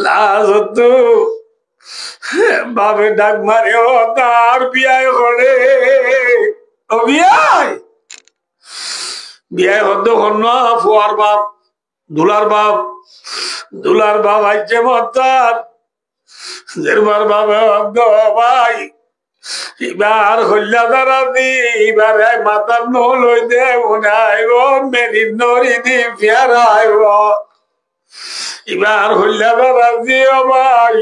लाजतु बाबे डाक मारियो तार पिया खोले ओ बियाई বিয়ে হদ্দ হন্য ফুয়ার বাপ দুলার বাপ আইছে মতার জেরবার বাবা হদ্দ ভাই এবার হল্লা দ্বারা দি এবার মাতার নল হইতে মনে আইব মেরি নরি দি ফের আইব এবার হল্লা দ্বারা দিও ভাই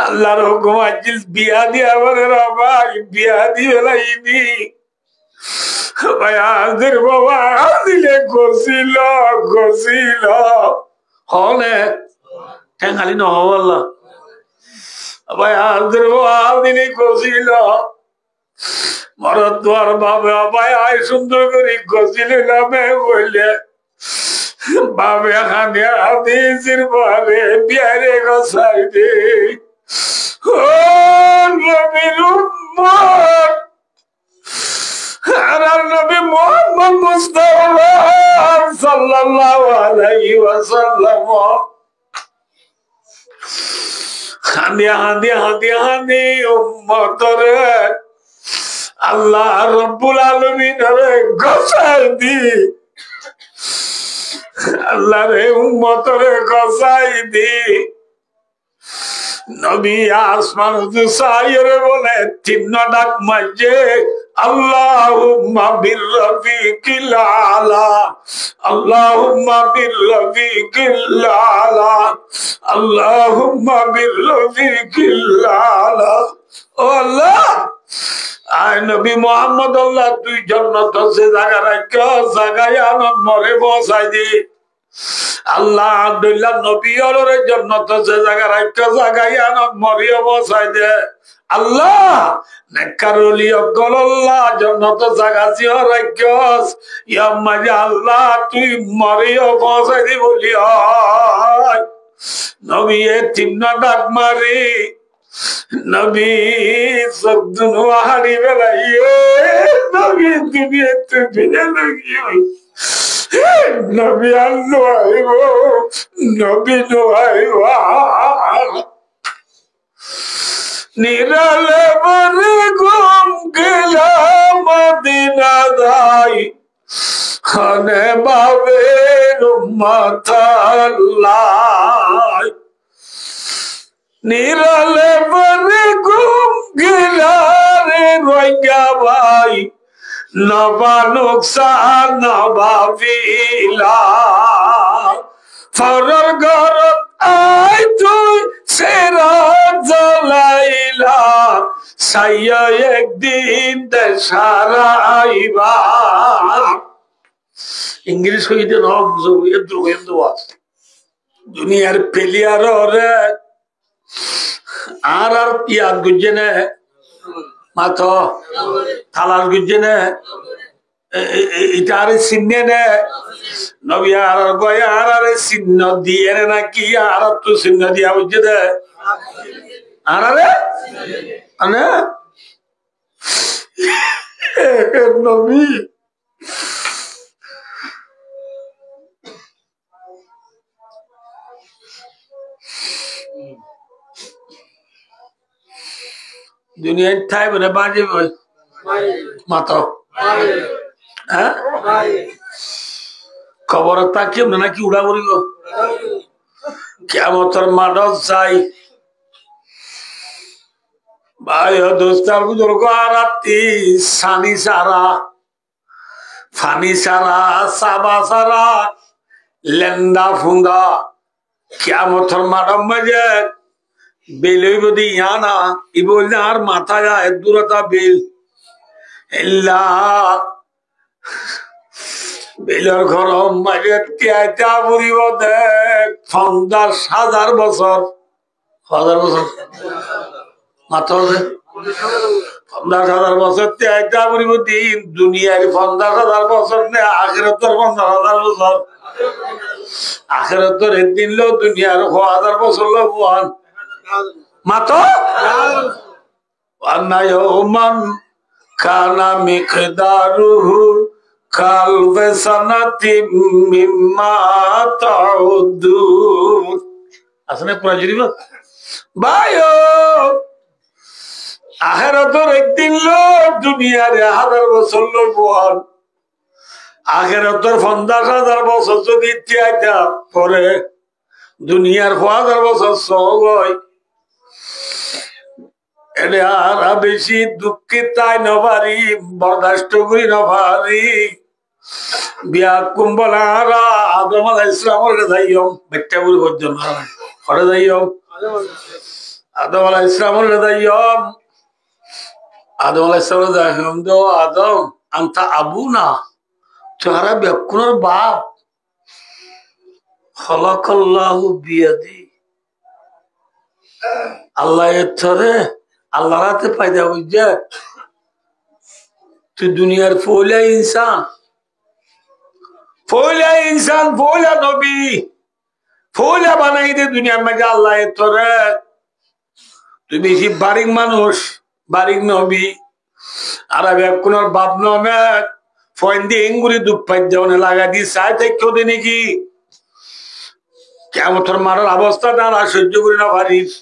আল্লাহর হুকুম আজিল বিয়া দিয়া বলে ভাই বিয়া দিয়ে লাইনি ভাইয়াদের বাবা দিলে গছিল হলে ঠেঙ্গালি নহবল্লা ভাইয়াদের বাবা দিলে গছিল মরদ তোর বাবা ভাই আয় সুন্দর করে গছিল নামে বললে বাবে হানে হাদিসের বারে বিয়ারে গসাই দে ও নবীর উম্মত নবী মুহাম্মদ মুস্তাফা সাল্লাল্লাহু আলাইহি ওয়াসাল্লাম হান্দি উম্মতরে আল্লাহ রাব্বুল আলামিনের গসাই দি আল্লাহ রে উম্মতরে গসাই দি নবী আসমান সাইরে বলে তিন ডাক মাঝে আল্লাহুম্মা বিরফিকিল আলা আল্লাহুম্মা বিরফিকিল আলা আল্লাহুম্মা বিরফিকিল আলা ও আল্লাহ আয় নবী মুহাম্মদ আল্লাহ তুই জান্নাত সে জায়গা রাখা জায়গায় আনন্দ মরে বসাই দি আল্লাহ আব্দুল্লাহ নবী ওরে জান্নাত সে জায়গা রাখা জায়গায় আনন্দ মরে বসাই দে আল্লাহ নেকারুলি অগল্লাহ জান্নাত জায়গা জিও রাখস ইয়া মাজি আল্লাহ তুই মরিও বসাই দি বলি হয় নবী এ তিন ডাক মারি নবী সবদুনু হারি বেলাইয়ে নবী দুনিয়া তো বিনা লাগিও নবী আল্লাহ আইবো নবী নোয়াইবা নিরালে বরে ঘুম গেলাম মদিনা যাই খানে বাবে রহমতাল্লাহ নিরালে বনে ঘুম গিলারে রোঙ্গা ভাই নবা নোকসান নবা বিলা ফরর ঘরত আই তুই সেরা জ্বলাইলা সাইয়া একদিন দেশারাইবা ইংলিশ হইতে নক দুনিয়ার প্লেয়ার রে আর ইয়াদ গুজে নে মাথ থালার গুজে নে ইটারে চিহ্নে নে নবী আর গয়া আর চিহ্ন দিয়ে নাকি আর তো চিহ্ন দিয়া বুঝে দে আর আনে নবী দুনিয়ায় ঠাই বলে বাজে মাত্র হ্যাঁ খবর তাকিয়ে নাকি উড়া উড়ি গো কেমতর মাদক যাই ভাই দোস্তার বুজুর্গ রাত্রি সানি সারা ফানি সারা সাবা সারা লেন্দা ফুঙ্গা কেমতর মাদক মাঝে বেল হইব দি ইয়ানা ই বললে আর মাথা যায় দূরতা বেল এল্লা বেলের ঘর মাঝে ত্যাটা বুড়িব দেখ 50,000 বছর মাথা 50,000 বছর ত্যাটা বুড়িব দিন দুনিয়ার 50,000 বছর নে আখিরাতের 50,000 বছর আখিরাতের একদিন লো দুনিয়ার 1,000 বছর লো বুয়ান মাতো আন্না ইয়াওমান কানা মিকদারুহু কালবে সানাতিম মিম্মা তাউদ্দুন আসলে প্রজরিব ভাইও আখিরাতের একদিন লো দুনিয়ার 1000 বছর লো বুয়ান আখিরাতের 50,000 বছর যদি তিয়াইতা পরে দুনিয়ার 1,000 বছর সগয় এনে আর বেশি দুঃখিতাই নভারি বরদাস্ত করি নভারি বিয়া কুম্বলারা আদম আলাইহিস সালামের যাইও বেটা বুড়ি পর্যন্ত হরে যাইও আদম আলাইহিস সালামের যাইও আদম আলাইহিস সালাম যাইও তো আদম আনতা আবুনা তোরা বেকুনের বাপ খলাকাল্লাহু বিয়াদি আল্লাহ এতরে আল্লাহ রাতে পায়দা বুঝছে তুই দুনিয়ার ফৌলা ইনসান ফৌলা নবী ফৌলা বানাই দে দুনিয়ার মাঝে আল্লাহ এতরে তুই বেশি বারিক মানুষ বারিক নবী আর বেকুনের বাপ নবে ফোন দিয়ে ইঙ্গুরি দুঃখ পাই দেওয়ানে লাগা দিয়ে চাই থাকতো দে নাকি কেমন তোর মারার অবস্থাটা আর সহ্য করি না পারিস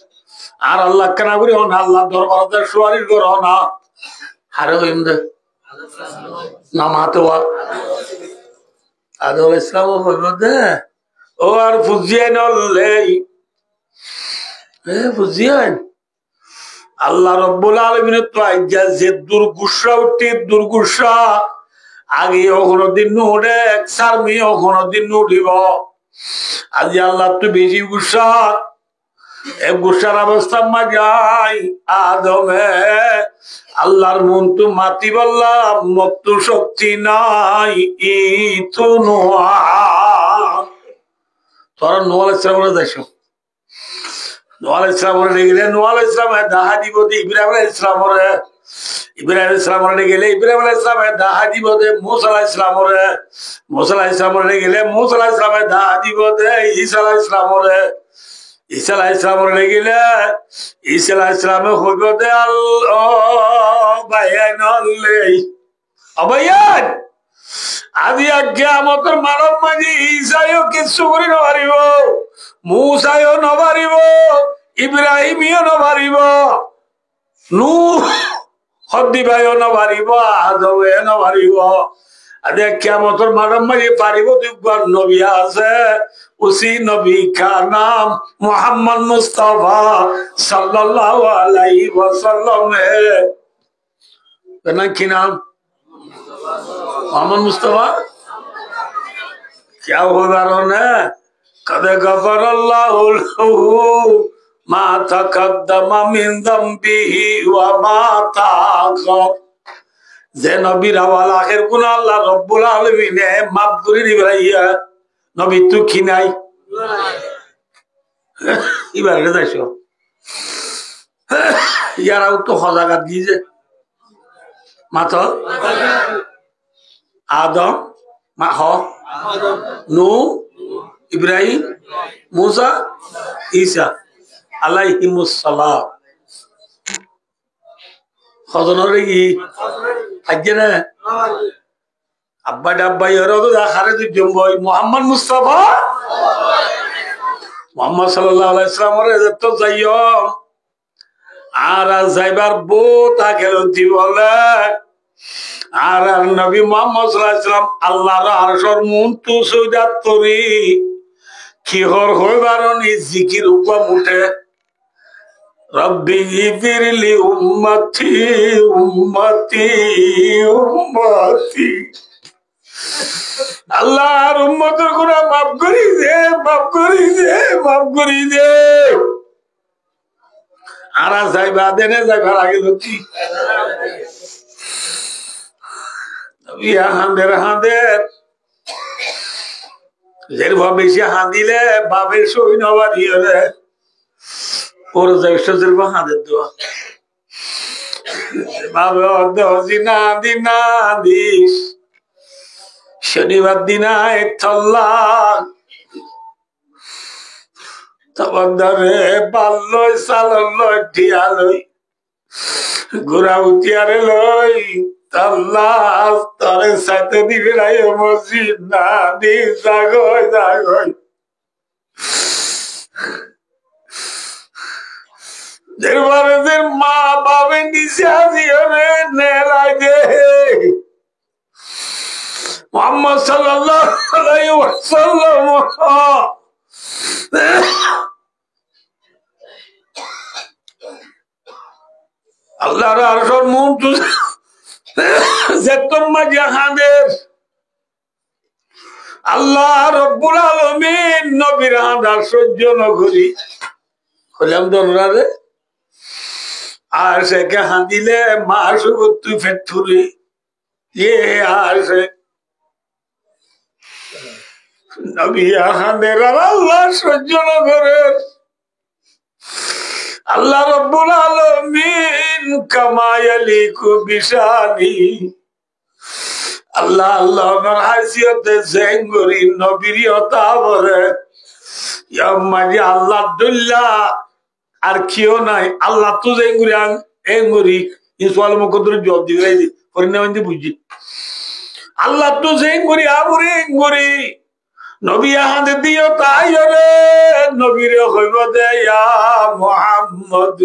আর আল্লাহ কেনা করি হন আল্লাহ দরবার সোয়ারির কর না হারে হইম দে না মাতো আদম ইসলাম হইব দে ও আর ফুজিয়ান ফুজিয়ান আল্লাহ রব্বুল আলামিনের তো আজ্ঞা যে দুর্গুসা উঠে দুর্গুসা আগে কোনদিন উঠে সারমি কোনদিন উঠিব আজ আল্লাহ তো বেশি গুসা গুসার অবস্থা মাঝাই আদমে আল্লাহর মন তো মাতি বললাম মত শক্তি নাই ইতো নোয়া তোরা নোয়া ইসলামের দেশ নোয়া ইসলামের গেলে নোয়া ইসলামের দাহা দিব ইব্রাহিম ইসলামের গেলে ইব্রাহিম ইসলামের দাহা দিব দে মুসা ইসলামের গেলে মুসা ইসলামের দাহা দিব দে ঈসা ইসলামের গেলে ঈসা ইসলামে হইব দে অবাইয়ান আজি কিয়ামতের মানব মাঝি ঈসাও কিছু করি নপারিব মুসাও নপারিব ইব্রাহিমিও নপারিব নূহ হদ্দিবাইও নপারিব আদমে নপারিব अरे क्या मोटर मारम में ये पारिबो दुबार नबी आसे उसी नबी का नाम मोहम्मद मुस्तफा सल्लल्लाहु अलैहि वसल्लम है ना की नाम मोहम्मद मुस्तफा क्या होगा रोने कदे गफर अल्लाह मा तकद्दम मिन दम्बिही व मा ताखर যে নবীর আওয়াল আখের গুনাহ আল্লাহ রব্বুল আলামিনে মাফ করে দিবে ইয়া নবী তো কি নাই ইবারে যাইছো ইয়ারাও তো হজাগা দিয়েছে মাত্র আদম মাহ নূহ ইব্রাহিম মুসা ঈসা আলাইহিমুস সালাম হজনরে কি আজকে না আব্বা ডাব্বা এর তো দেখারে তুই জম্বই মোহাম্মদ মুস্তাফা মোহাম্মদ সাল্লাল্লাহু আলাইহি সাল্লামের তো যাইও আর যাইবার বহুত আগে দিবলে আর নবী মুহাম্মদ সাল্লাল্লাহু আলাইহি সাল্লাম আল্লাহর আরশের মুনতু সুজাত তরি কি হইবার নি জিকির উপর উঠে रब्बी गिरली उम्मती उम्मती उम्मती আল্লাহর উম্মতের গুনাহ মাফ করি দে মাফ করি দে মাফ করি দে আরা যাইবা দেনে যাইবার আগে হচ্ছি ইয়া হাঁদের হাঁদের যেরভাবে বেশি হাঁদিলে বাপের সই নবা দিয়ে রে ওর যাইসের হাঁদের দোয়া বাবে অর্ধ দিনা দিনা দিস শনিবার দিনা একথল্লা তখন ধরে পাল্লই চালই ঠিয়ালই ঘোরা উঠিয়ারে লই তাল্লা তরে সাথে দিবে নাই মসজিদ না দিস জাগই জাগই মা বাবে নিচে আসিও রে নেলাই দে মোহাম্মদ সাল্লাল্লাহু আলাইহি ওয়াসাল্লাম আল্লাহর আরশের মুনতু যেতম্মা জাহানের আল্লাহ রব্বুল আলামিন নবীর হাঁদার সহ্য নগরী হলাম দরবারে আর সে কে হাঁদিলে মা সুগত্তু ফেটুরি ইয়ে আর সে নবী হাঁদের আল্লাহ সহ্য নগরের আল্লাহ রব্বুল আলামিন কামায়ালিকু বিশানি আল্লাহ আল্লাহর হাসিয়তে জেঙ্গরি নবীরিয়তা বলে ইয়ামাজি আল্লাহ দুল্লাহ আর কিও নাই আল্লাহ তো জেঙ্গুরি এঙ্গুরি ইসওয়াল মুকদ্দর জবাব দিবে পরিণামে বুঝি আল্লাহ তো জেঙ্গুরি আবুরি এঙ্গুরি নবী আহাদে দিও তাই রে নবীরে হইব দে ইয়া মুহাম্মদ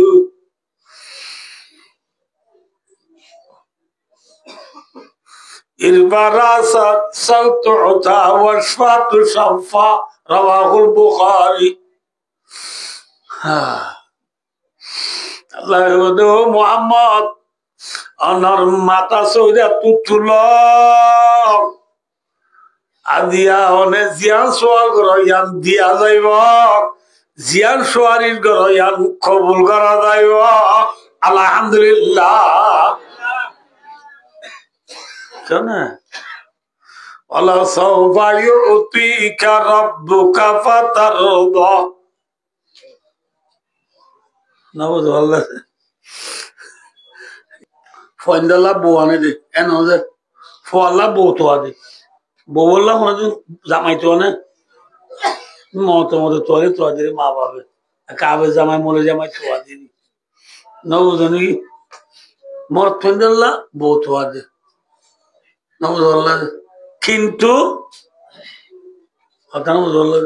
ইরবারাসা সালতুতা ওয়াশফাতু শাফা রাওয়াহুল বুখারী আল্লাহ বলে মুহাম্মদ অনর মাতা সৌদা তুতুল আদিয়া অনে জিয়ান সোয়ার গরয়ান দিয়া যাইব জিয়ান সোয়ারির গরয়ান কবুল করা যাইব আলহামদুলিল্লাহ কেনা আল্লাহ সাওফা ইউতিকা রাব্বুকা ফাতারদা নবদ আল্লাহ ফয়ন্দলা বুয়ানে দে এনজে ফওয়ালা বউতো আদে বউলা হনে জামাইতো না মত তোরে তো আদে মা বাবা কাবে জামাই মলে জামাই তো আদে নবদনি মত ফয়ন্দলা বউতো আদে নবদ আল্লাহ কিন্তু কথা নবদ আল্লাহ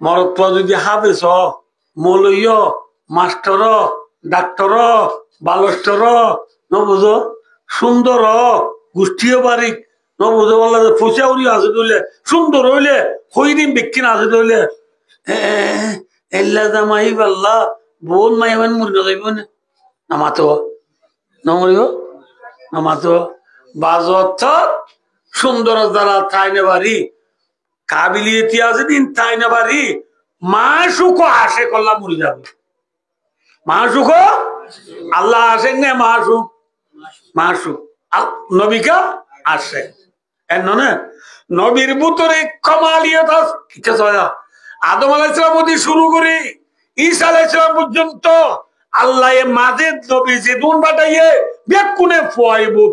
মরত যদি হাফেজ মৌলয় মাস্টার ডাক্তার বালস্টার নবুঝ সুন্দর গোষ্ঠীও বাড়ি নবুঝে বললা ফুসা উড়ি আছে ধরলে সুন্দর হইলে হইদিন বিক্ষিন আছে ধরলে এল্লা জামাই পাল্লা বোন মাই এমন মুরগা যাইব না নামাতো নমরিব নামাতো বাজত সুন্দর দ্বারা তাইনে বাড়ি কাবিলিয়তি আছে দিন তাইনে বাড়ি মা সুখ আসে করলাম মরে যাবে মা সুখ আল্লাহ আসেন না মা সুখ নবিকা আসে এর ননে নবীর ভিতরে কমালিয়ত আছে আদম আলাইহিস সালাম থেকে শুরু করে ঈসা আলাইহিস সালাম পর্যন্ত আল্লাহ এ মাঝে নবী জিদুন বাটাইয়ে বেকুনে ফয়বো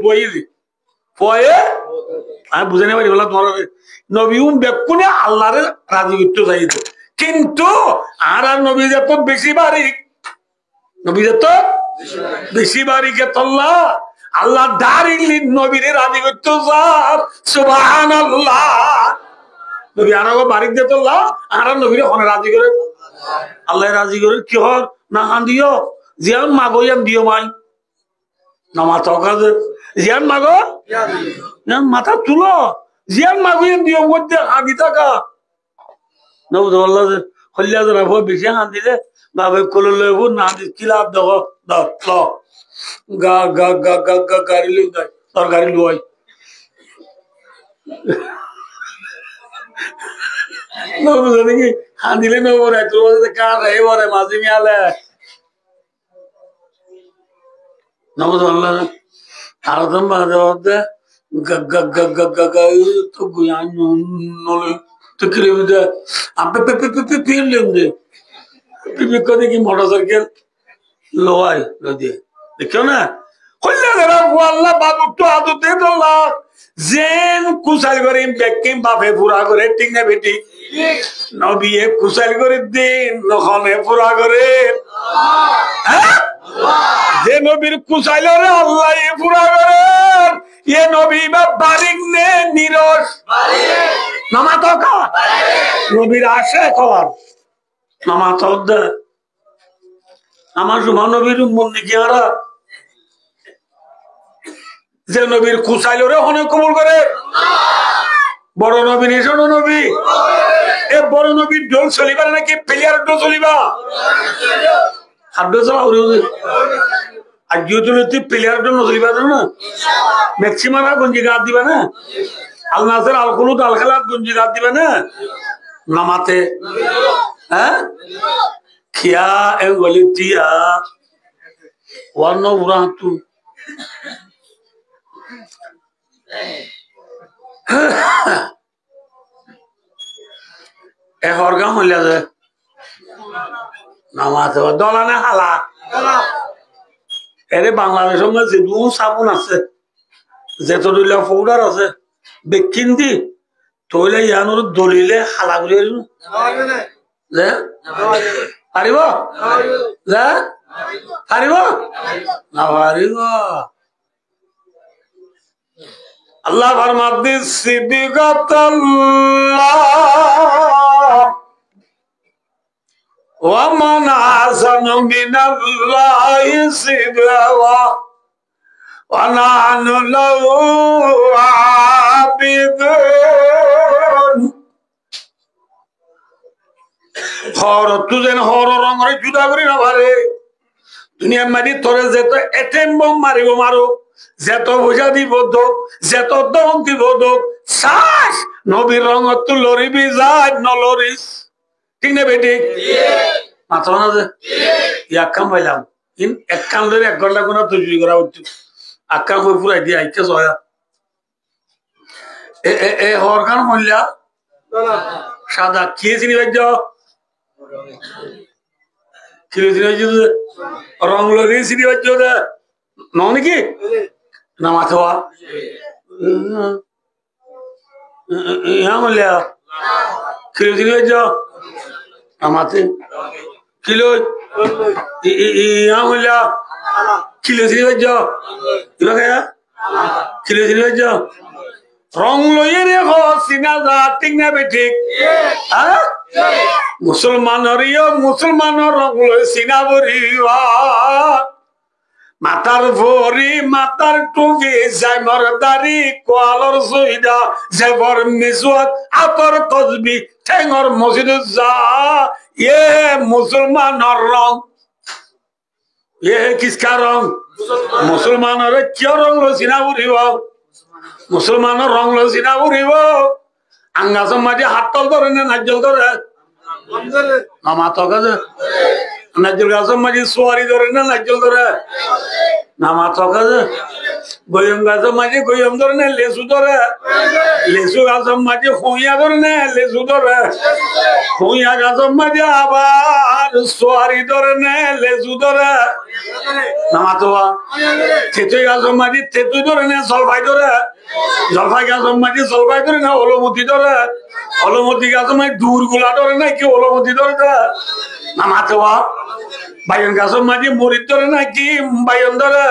ফয়ে আমি বুঝে নেই বলা তোমার নবী বেকুনে আল্লাহরে রাজি করতে চাইতো কিন্তু আর নবী যত বেশি বারিক নবী যত বেশি বারিকে তল্লা আল্লাহ ডাইরেক্টলি নবীরে রাজি করতে যার সুবহানাল্লাহ নবী আরো বারিক দে তল্লা আর নবীরে হনে রাজি করে আল্লাহ রাজি করে কি হর না খান দিও জিয়ান মাগো ইয়ান দিও মাই নামা তকাজে জিয়ান মাগো মাথা তুলো জিয়ান মাগো ইয়ান দিও মধ্যে হাঁদি থাকা নবুদ আল্লাহ হল্লা যারা বেশি হাত দিলে বাবা কোলে লইব না কিলাপ দেখো ল গা গা গা গা গা গাড়ি লই যায় তোর গাড়ি লই নবুদ নাকি হাত দিলে নবুদ একটু কার রে বরে মাঝি মিয়ালে নবুদ আল্লাহ আর তো বাদে গা গা গা গা গা গা তো গুয়া নলে তো কিলোমিটার আপে পে পে পে পে লেন্দে বিবেক দেখি মোটরসাইকেল লোয়াই দিয়ে দেখো না কইলা ধরা আল্লাহ বাবু তো আদতে দল্লা জেন কুসাল করে বেকিম বাপে পুরা করে ঠিক না বেটি নবী এ কুসাল করে দিন নখনে পুরা করে যে নবীর কুসাইলরে আল্লাহ এ পুরা করে এ নবী বা বারিক নে নিরস নামাতো কা নবীর আসে কর নামাতো দে আমার সুমান নবীর মন নাকি হারা যে নবীর কুসাইলরে হনে কবুল করে বড় নবী নিশন নবী এ বড় নবীর ডোল চলিবা নাকি প্লেয়ার ডোল চলিবা হাড্ডো চলা আর যেহেতু তুই প্লেয়ার ডোল নচলিবা না ম্যাক্সিমাম গঞ্জি গাত দিবা না আল নাসের আল কুলুত আল খালাত গঞ্জি গাত দিবা না নামাতে হ্যাঁ খিয়া এ গলিতিয়া ওয়ান্ন উরাতু এ হরগাম হইলা যে নামাতে দলানে হালা এরে বাংলাদেশের মধ্যে দু সাবুন আছে যেত দলিয়া পাউডার আছে বেকিন দি তইলে ইয়ানোর দলিলে হালা করে যে পারিব যে পারিব না পারিব আল্লাহ ফরমাতে সিদকাতাল্লাহ ওয়া মান আহসানু মিনাল্লাহি সিদকা ওয়া নাহনু লাহু আবিদুন হর তুজেন হর রঙরে জুদা করি না পারে দুনিয়া মারি তোরে যেত এটেম বম মারিব মারো যেত বোঝা দিব দোক যেত দম দিব দোক শ্বাস নবীর রঙ তু লরিবি যায় নলরিস ঠিক না বেটি মাথা না যে এক কাম পাইলাম এক কাম ধরে 1 ঘন্টা কোনো তৈরি করা হচ্ছে আক্কা কই পুরাই দিয়ে আইতে জয়া এ হর কান মল্লা সাদা কি চিনি বাইজ কি চিনি বাইজ রং লরি চিনি বাইজ দে ন নাকি না মাথা ইয়া মল্লা কি চিনি বাইজ আমাতে কিলো ইয়া মল্লা কিলো চিনি বাইজ কিলো চিনি বাইজ রং লইয়ে রেখো চিনা যা ঠিক না বেঠিক হ্যাঁ মুসলমানের রং লই চিনা বরিবা মাথার ভরি মাথার টুপি জাইমর দাড়ি কোয়ালর সুইদা জেবর মিজওয়াত আতর তসবি ঠেঙর মসজিদ যা এ মুসলমানের রং এ কিসকা রং মুসলমানের কিয় রং লসিনা উড়িব মুসলমানের রং লসিনা উড়িব আঙ্গাসম মাঝে হাত তল ধরে না নাজল ধরে নামা তকাজে নাজল গাছম মাঝে সোয়ারি ধরে না নাজল ধরে নামা তকাজে গয়ম গাছম মাঝে গয়ম ধরে না লেসু ধরে লেসু গাছম মাঝে হইয়া ধরে না লেসু ধরে হইয়া গাছম মাঝে আবার সোয়ারি ধরে না লেসু ধরে নামা তো তেতুই গাছম মাঝে তেতুই ধরে না জলফাই ধরে জলফাই গাছম মাঝে জলফাই ধরে না অলমতি ধরে অলমতি গাছম মাঝে দূর গুলা ধরে না কি অলমতি ধরে নামা তো বাইন গাছম মাঝে মরিচ ধরে নাকি বাইন ধরে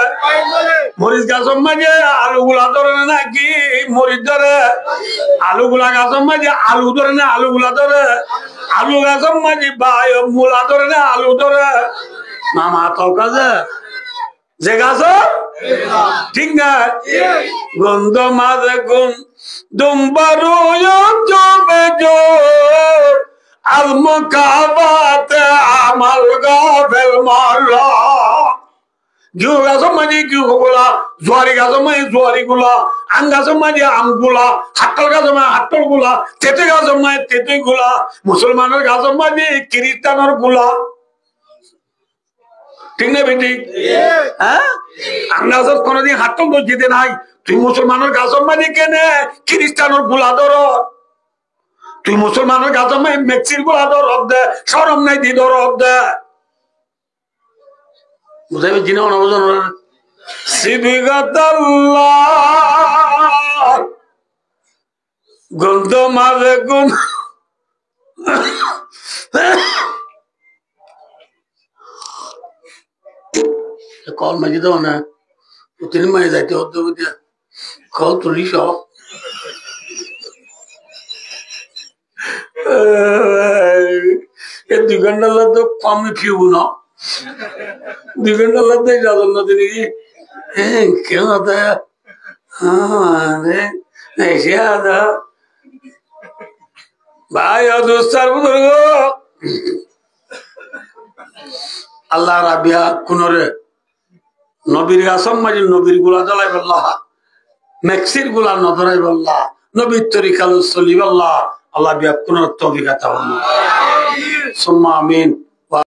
মরিচ গাছম মাঝে আলু গুলা ধরে নাকি মরিচ ধরে আলু গুলা গাছম মাঝে আলু ধরে না আলু গুলা ধরে আলু গাছম মাঝে বাই মূলা ধরে না আলু ধরে মামা তো কাজে যে গাছ ঠিক না গন্ধ মাঝে গুন দুম্বারু জবে জোর Al-Mukabat amal gafel marra Gyu gaso maji gyu gula Zuari gaso maji zuari gula Ang gaso maji am gula Hattal gaso maji hattal gula Tete gaso maji tete gula Musulmaner gaso maji Kiristaner gula ঠিক না বেটি হ্যাঁ ang gaso kono din hattal do jite nai Tui musulmaner gaso maji kene Kiristaner gula doro তুই মুসলমানের গাছে মেক্সির গুলা দরব দে সরম নাই দি দরব দে বুঝাইবে জিনা অনবজন সিবিগাতাল্লাহ গন্ধ মাঝে গুণ কল মাঝে তো না তিনি মাঝে যাইতে হতো কল তুলি সব দুই ঘন্টার লাগতো কমে ফিউব না 2 ঘন্টার লাগতো যাবেন না তিনি কেন ভাই দোস্তার বুজুর্গ আল্লাহ রাবিয়া কোনরে নবীর গাছম মাঝে নবীর গুলা জ্বালাই বললা মেক্সির গুলা নজরাই বললা নবীর তরিকাল চলি বললা Allah biar kuno taufiq atawan. Summa amin.